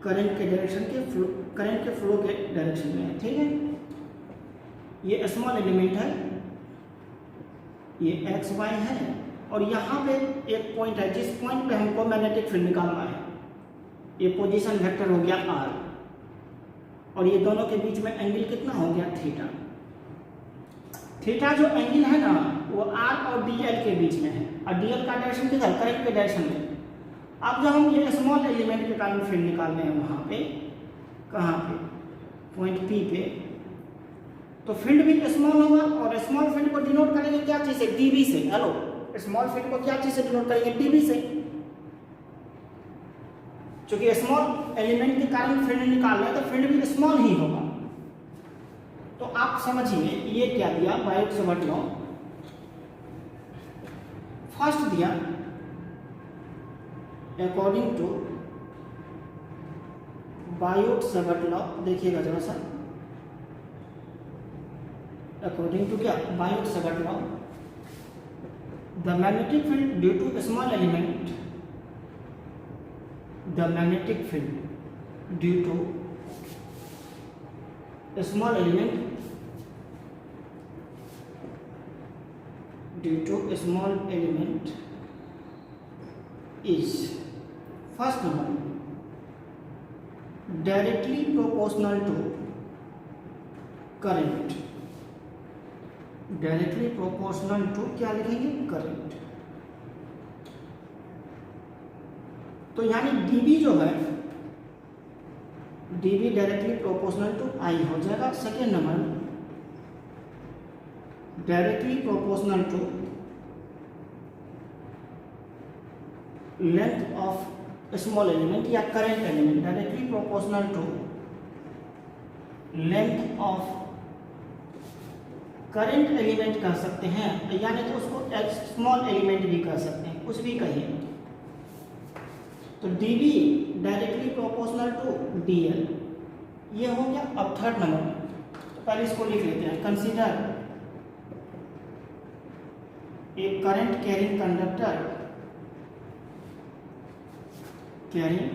करंट के डायरेक्शन के फ्लो के डायरेक्शन में है, ठीक है। ये स्मॉल एलिमेंट है, ये एक्स वाई है, और यहाँ पे एक पॉइंट है जिस पॉइंट पे हमको मैग्नेटिक फील्ड निकालना है, ये पोजीशन वेक्टर हो गया r, और ये दोनों के बीच में एंगल कितना हो गया थीटा। थीटा जो एंगल है ना वो r और dl के बीच में है, और dl का डायरेक्शन किधर, करंट के डायरेक्शन में। अब जब हम ये स्मॉल एलिमेंट के कारण फील्ड निकालने हैं वहाँ पे, कहाँ पे, पॉइंट P पे, तो फील्ड भी स्मॉल होगा, और स्मॉल फील्ड को डिनोट करेंगे क्या चीज़ से, dB से। हेलो, स्मॉल फील्ड को क्या चीज़ से डिनोट करेंगे, dB से, क्योंकि स्मॉल एलिमेंट के कारण फील्ड निकाल रहे हैं तो फील्ड भी स्मॉल ही होगा। तो आप समझिए ये क्या दिया, बायोट-सैवर्ट लॉ। फर्स्ट दिया अकॉर्डिंग टू बायोट-सैवर्ट लॉ, देखिएगा जरा सा, अकॉर्डिंग टू क्या, Biot Savart law, the magnetic field due to small element, the magnetic field due to small element, due to small element is first one directly proportional to current, directly proportional to क्या लिखेंगे, current. तो यानी dB जो है, dB directly proportional to I हो जाएगा। Second number, directly proportional to length of small element या current element, directly proportional to length of current element कह सकते हैं, यानी कि उसको स्मॉल एलिमेंट भी कह सकते हैं, कुछ भी कहिए। तो dB directly proportional to dl, ये हो गया। अब थर्ड नंबर, तो पहले इसको लिख लेते हैं। Consider a current carrying conductor, carrying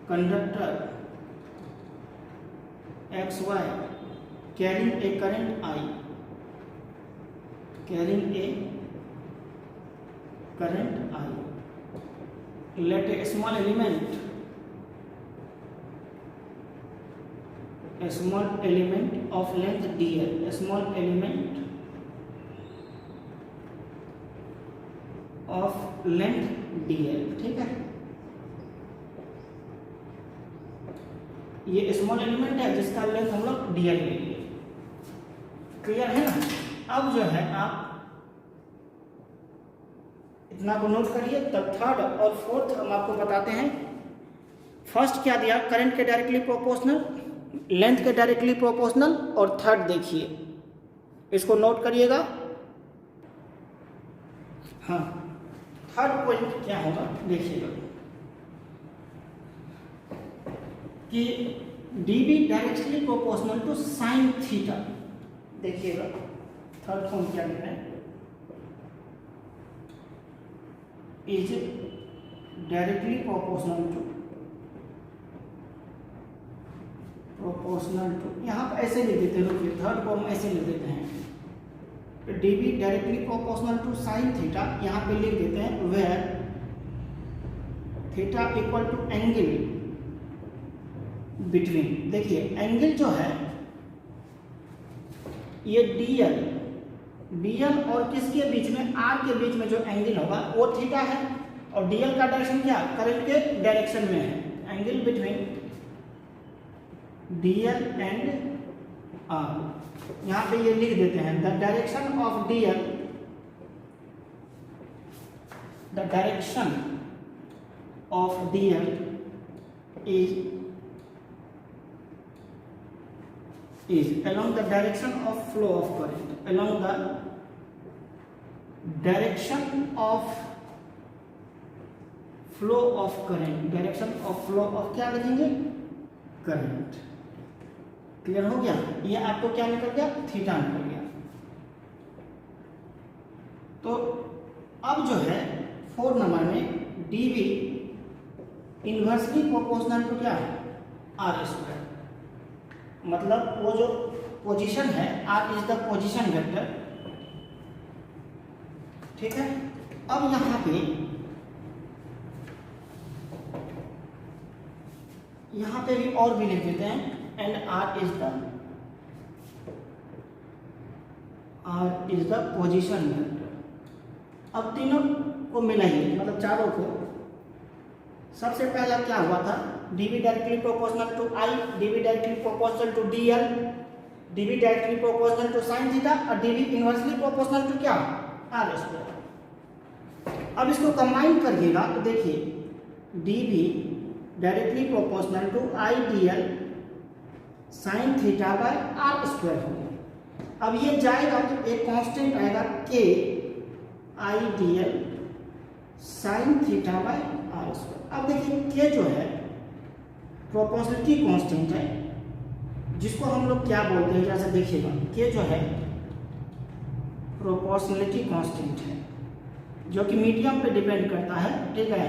conductor X Y carrying a current I, carrying a current I, let a small element, a small element of length dl, a small element of length dl, ठीक है। ये small element है जिसका length हम लोग dl लेंगे, clear है ना। अब जो है आप इतना को नोट करिए, तब थर्ड और फोर्थ हम आपको बताते हैं। फर्स्ट क्या दिया, करंट के डायरेक्टली प्रोपोर्शनल, लेंथ के डायरेक्टली प्रोपोर्शनल, और थर्ड देखिए, इसको नोट करिएगा। हाँ, थर्ड पॉइंट क्या होगा देखिएगा कि dB directly proportional to sine theta, देखिएगा थर्ड फॉर्म क्या लिखना है, इज डायरेक्टली प्रोपोर्शनल टू, यहाँ पर ऐसे लिख देते हैं, रुकिए, थर्ड फॉर्म ऐसे लिख देते हैं, dB directly proportional to sine theta, यहाँ पे लिख देते हैं where theta equal to angle between, देखिए एंगल जो है ये dl और किसके बीच में, r के बीच में जो एंगल होगा वो थीटा है, और dl का डायरेक्शन क्या, करंट के डायरेक्शन में है। Angle between dl and r, यहाँ पे ये लिख देते हैं the direction of dl, the direction of dl is along the direction of flow of current, along the direction of flow of current, direction of flow of क्या लिखेंगे, current. Clear हो गया? ये आपको क्या निकल गया, थीटा निकल गया। तो अब जो है 4 नंबर में dv इन्वर्सली प्रोपोर्शनल टू क्या है, r स्क्वायर, मतलब वो जो पोजीशन है r is the position vector, ठीक है। अब यहाँ पे भी और भी लिख देते हैं, and r is the position vector. अब तीनों को मिलाइए, मतलब चारों को। सबसे पहला क्या हुआ था, dv directly proportional to i, dv directly proportional to dl, dv directly proportional to sin theta, और dv इनवर्सली प्रोपोर्शनल टू क्या, r स्क्वायर। अब इसको कंबाइन करिएगा तो देखिए dv directly proportional to i dl sin theta by r square हो गया। अब ये जाएगा तो एक कांस्टेंट आएगा k i dl sin theta by r square. अब देखिए k जो है प्रोपोर्शनलिटी कांस्टेंट है, जिसको हम लोग क्या बोलते हैं, जैसे देखिएगा k जो है प्रोपोर्शनलिटी कांस्टेंट है, जो कि मीडियम पे डिपेंड करता है, ठीक है।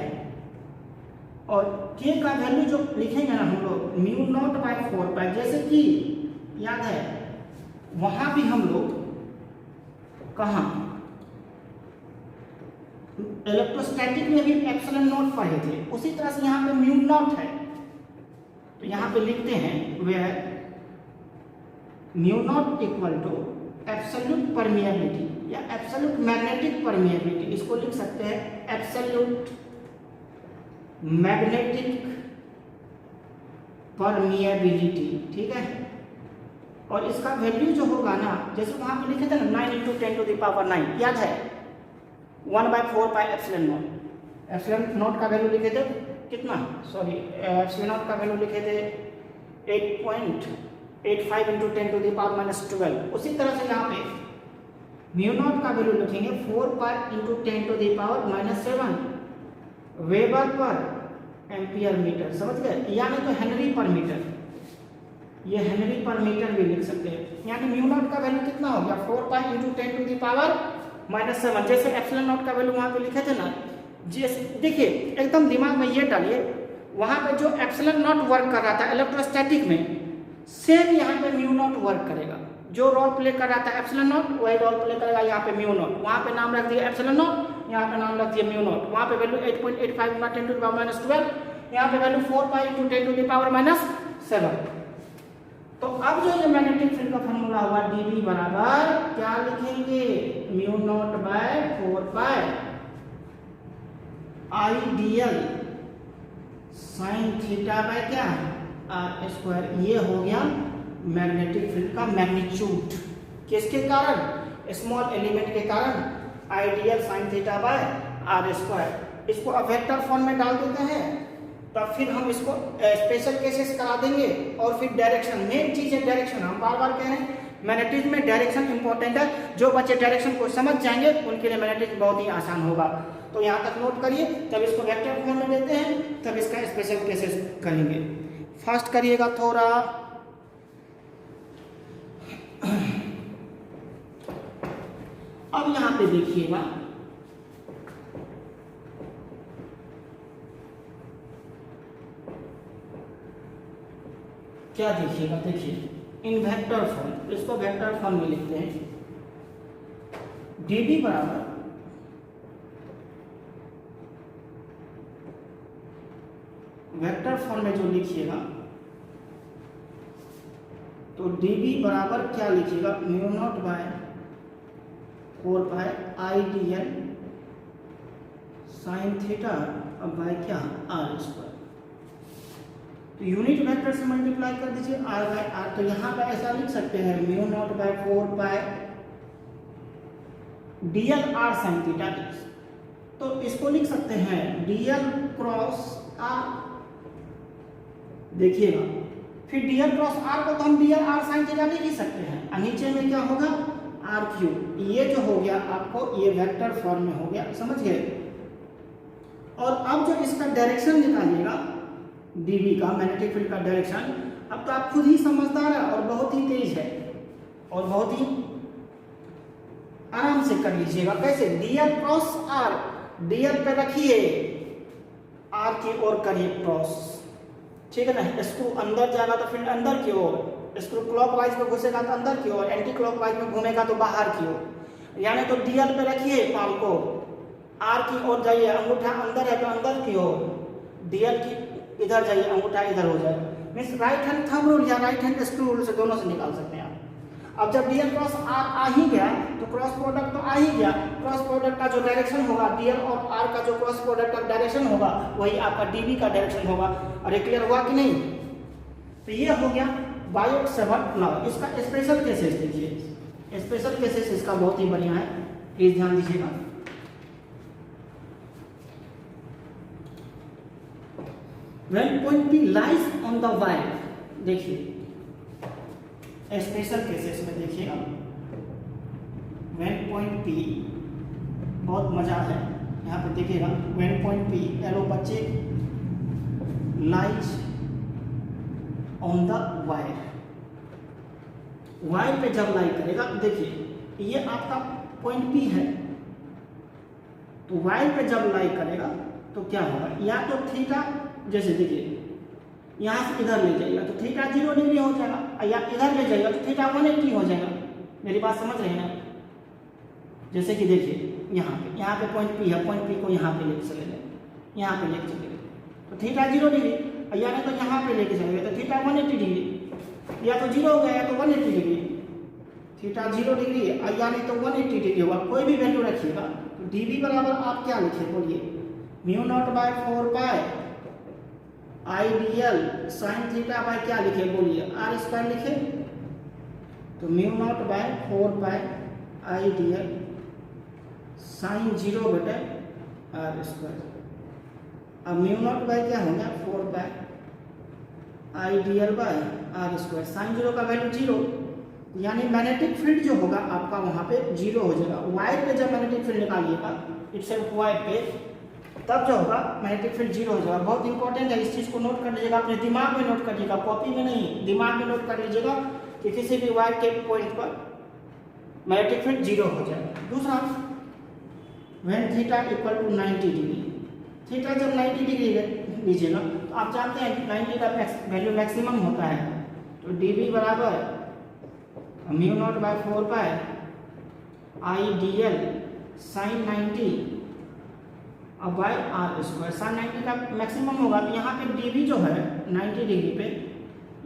और k का वैल्यू जो लिखेंगे ना हम लोग म्यू नॉट बाय 4 पाई, जैसे कि याद है वहां भी हम लोग कहाँ इलेक्ट्रोस्टैटिक में भी एप्सिलॉन नॉट पढ़े थे, उसी तरह से यहाँ पे म्यू नॉट है। तो यहाँ पे लिखते हैं where mu naught equal to absolute permeability या एब्सोल्यूट मैग्नेटिक परमिएबिलिटी, इसको लिख सकते हैं एब्सोल्यूट मैग्नेटिक परमिएबिलिटी, ठीक है। और इसका वैल्यू जो होगा ना, जैसे वहां पे लिखे थे ना 9 × 10⁹, याद है 1/4 pi epsilon not. Epsilon not का वैल्यू लिखे थे कितना, सॉरी एप्सिलॉन नॉट का वैल्यू लिखे थे 8.85 × 10⁻⁻12। उसी तरह से यहाँ पे म्यू नॉट का वैल्यू लिखेंगे 4 पाई × 10⁻⁻7 वेबर पर एम्पियर मीटर, समझ गए, यानी तो हेनरी पर मीटर, ये हेनरी पर मीटर भी लिख सकते हैं। यानी म्यू नॉट का वैल्यू कितना हो गया 4 पाई × 10⁻⁻7। जैसे एप्सिलॉन नॉट का वैल्यू वहां पे लिखे थे ना, जैसे देखिए एकदम दिमाग में ये डालिए, वहां पे जो एप्सिलॉन नॉट वर्क कर रहा था इलेक्ट्रोस्टैटिक में, सेम यहाँ पे म्यू नॉट वर्क करेगा। जो रोल प्ले कर रहा था एप्सिलॉन नॉट, वही रोल प्ले करेगा यहाँ पे म्यू नॉट। वहां पे नाम रख दिया एप्सिलॉन नॉट, यहाँ पे नाम रख दिया म्यू नॉट। वहां पे वैल्यू 8.85 × 10⁻⁻12, यहाँ पे वैल्यू 4 पाई × 10⁻⁻7। तो अब जो ये मैग्नेटिक फील्ड का फॉर्मूला हुआ dv बराबर क्या लिखेंगे, mu naught by 4 pi i dl sin theta by क्या r स्क्वायर। ये हो गया मैग्नेटिक फील्ड का मैग्नीट्यूड, किसके कारण, स्मॉल एलिमेंट के कारण, i dl sin theta by r square. इसको अब वेक्टर फॉर्म में डाल देते हैं, तब फिर हम इसको स्पेशल केसेस करा देंगे। और फिर डायरेक्शन, मेन चीज है डायरेक्शन। हम बार बार कह रहे हैं मैग्नेटिज्म में डायरेक्शन इंपॉर्टेंट है। जो बच्चे डायरेक्शन को समझ जाएंगे उनके लिए मैग्नेटिज्म बहुत ही आसान होगा। तो यहाँ तक नोट करिए, तब इसको वेक्टर फॉर्म में देते हैं, तब इसका स्पेशल केसेस करेंगे। फास्ट करिएगा थोड़ा। अब यहाँ पे देखिएगा क्या देखिएगा, देखिए इन वेक्टर फॉर्म, इसको वेक्टर फॉर्म में लिखते हैं dv बराबर वेक्टर फॉर्म में जो लिखिएगा तो dv बराबर क्या लिखिएगा, mu naught by 4 pi i dl sin theta अब बाय क्या r स्क्वायर। तो यूनिट वेक्टर से मल्टीप्लाई कर दीजिए r बाय r। तो यहाँ पे ऐसा लिख सकते हैं mu naught by 4 pi dl r sin theta. तो इसको लिख सकते हैं dl क्रॉस आर, देखिएगा फिर dl क्रॉस r को तो हम dl r साइन थीटा लिख ही सकते हैं, और नीचे में क्या होगा r क्यूब। ये जो हो गया आपको ये वेक्टर फॉर्म में हो गया, समझ गए। और अब जो इसका डायरेक्शन निकालिएगा dv का, मैग्नेटिक फील्ड का डायरेक्शन, अब तो आप खुद ही समझदार है और बहुत ही तेज है और बहुत ही आराम से कर लीजिएगा। कैसे, dl क्रॉस r, dl पे रखिए, r की ओर करिए क्रॉस, ठीक है ना। स्क्रू अंदर जाएगा तो फील्ड अंदर की ओर, स्क्रू क्लॉकवाइज में घुसेगा तो अंदर की ओर, एंटी क्लॉकवाइज में घूमेगा तो बाहर की ओर। यानी तो dl पे रखिए पाम को, r की ओर जाइए, अंगूठा अंदर है तो अंदर की ओर, dl की इधर जाइए, अंगूठा इधर हो जाए। Means right hand thumb rule या राइट हैंड स्क्रू रूल से दोनों से निकाल सकते हैं आप। अब जब dl क्रॉस r आ ही गया तो क्रॉस प्रोडक्ट तो आ ही गया, क्रॉस प्रोडक्ट का जो डायरेक्शन होगा, dl और r का जो क्रॉस प्रोडक्ट का डायरेक्शन होगा वही आपका dv का डायरेक्शन होगा। और ये क्लियर हुआ कि नहीं। तो ये हो गया बायोट-सेवर्ट लॉ। इसका स्पेशल केसेस देखिए, स्पेशल केसेस इसका बहुत ही बढ़िया है, प्लीज ध्यान दीजिएगा। When point P lies on the wire, देखिए स्पेशल केसेस में देखिएगा, when point P, बहुत मजा है यहाँ पे देखिएगा, when point P एरो बच्चे lies on the wire, wire पे जब लाई करेगा, देखिए ये आपका पॉइंट P है, तो वायर पे जब लाई करेगा तो क्या होगा, या तो थीटा, जैसे देखिए यहाँ से इधर ले जाएगा तो थीटा 0 डिग्री हो जाएगा, या इधर ले जाएगा तो थीटा 180 हो जाएगा। मेरी बात समझ रहे हैं ना। जैसे कि देखिए यहाँ पे पॉइंट P है, पॉइंट P को यहाँ पे लेके चले गए, यहाँ पे लेके चले गए तो थीटा 0 डिग्री, यानी तो यहाँ पे लेके चले गए तो थीटा 180 डिग्री, या तो 0 हो गया या तो 180 डिग्री, थीटा 0 डिग्री यानी तो 180 डिग्री होगा। कोई भी वैल्यू रखिएगा तो dv बराबर आप क्या लिखे बोलिए, μ0/4 आइडियल साइन थीटा बाय क्या लिखे बोलिए, आर स्क्वायर लिखे, तो μ0/4 आइडियल साइन 0 बटे आर स्क्वायर। अब μ0 बाय क्या हो गया 4 ideal by R square, sine 0 का वैल्यू 0, यानी मैग्नेटिक फील्ड जो होगा आपका वहां पे 0 हो जाएगा। वायर पे जब मैग्नेटिक फील्ड निकालिएगा इटसेल्फ वायर पे, तब जो होगा मैग्नेटिक फील्ड 0 हो जाएगा। बहुत इंपॉर्टेंट है, इस चीज को नोट कर लीजिएगा, अपने दिमाग में नोट करिएगा, कॉपी में नहीं, दिमाग में नोट कर लीजिएगा कि किसी भी वायर के पॉइंट पर मैग्नेटिक फील्ड 0 हो जाएगा। दूसरा, when theta equal to 90 degree, theta जब 90 डिग्री लीजिएगा तो आप जानते हैं 90 का वैल्यू मैक्सिमम होता है, तो dv बराबर μ0/4 आइडियल साइन 90 अब बाय आर स्क्वायर, साइन 90 का मैक्सिमम होगा तो यहाँ पे dv जो है 90 डिग्री पे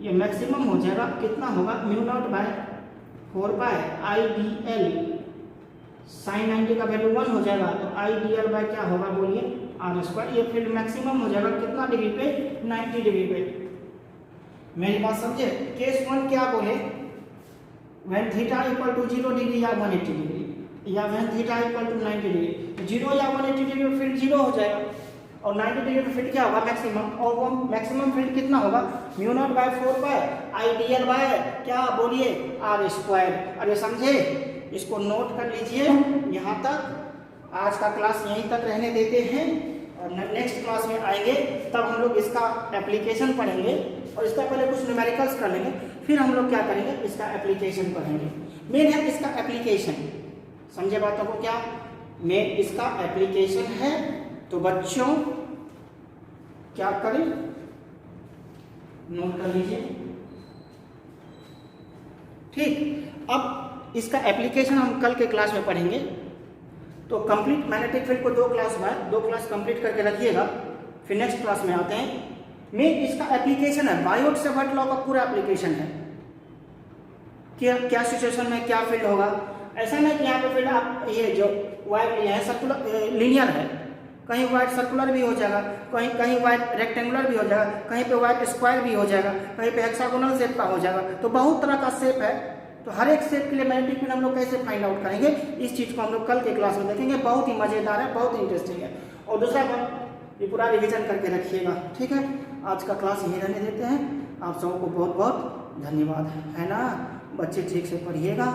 ये मैक्सिमम हो जाएगा, कितना होगा μ0/4 आइडियल साइन 90 का वैल्यू 1 हो जाएगा, तो आइडियल बाय क्या होगा बोलिए आर स्क्वायर। ये फील्ड मैक्सिमम हो जाएगा कितना डिग्री पे, 90 डिग्री पे। मेरी बात समझे। केस 1 क्या बोले, when theta equal to 0 degree या 180 डिग्री, या when theta equal to 90 degree, 0 या 180 डिग्री में फील्ड 0 हो जाएगा, और 90 डिग्री में फील्ड क्या होगा मैक्सिमम, और वो मैक्सिमम फील्ड कितना होगा μ0/4 आइडियल बाय क्या बोलिए आर स्क्वायर। अरे समझे, इसको नोट कर लीजिए। यहाँ तक आज का क्लास यहीं तक रहने देते हैं, और नेक्स्ट क्लास में आएंगे तब हम लोग इसका एप्लीकेशन पढ़ेंगे, और इसका पहले कुछ न्यूमेरिकल्स कर लेंगे, फिर हम लोग क्या करेंगे इसका एप्लीकेशन पढ़ेंगे। मेन है इसका एप्लीकेशन, समझे बातों को क्या, मेन इसका एप्लीकेशन है। तो बच्चों क्या करें, नोट कर लीजिए, ठीक। अब इसका एप्लीकेशन हम कल के क्लास में पढ़ेंगे। तो कंप्लीट मैग्नेटिक फील्ड को 2 क्लास हुआ है, 2 क्लास कंप्लीट करके रखिएगा, फिर नेक्स्ट क्लास में आते हैं। में इसका एप्लीकेशन है, बायोट-सेवर्ट लॉ का पूरा एप्लीकेशन है कि क्या सिचुएशन में क्या फील्ड होगा। ऐसा नहीं कि यहाँ पे फील्ड आप ये जो वायर लिए हैं सर्कुलर लीनियर है, कहीं वायर सर्कुलर भी हो जाएगा, कहीं वायर रेक्टेंगुलर भी हो जाएगा, कहीं पे वायर स्क्वायर भी हो जाएगा, कहीं पे हेक्सागोनल शेप का हो जाएगा। तो बहुत तरह का शेप है, तो हर एक शेप के लिए मैग्नेटिक फील्ड हम लोग कैसे फाइंड आउट करेंगे, इस चीज़ को हम लोग कल के क्लास में देखेंगे। बहुत ही मज़ेदार है, बहुत इंटरेस्टिंग है। और दूसरा बात, ये पूरा रिवीजन करके रखिएगा, ठीक है। आज का क्लास यहीं रहने देते हैं। आप सबों को बहुत बहुत धन्यवाद, है ना। बच्चे ठीक से पढ़िएगा।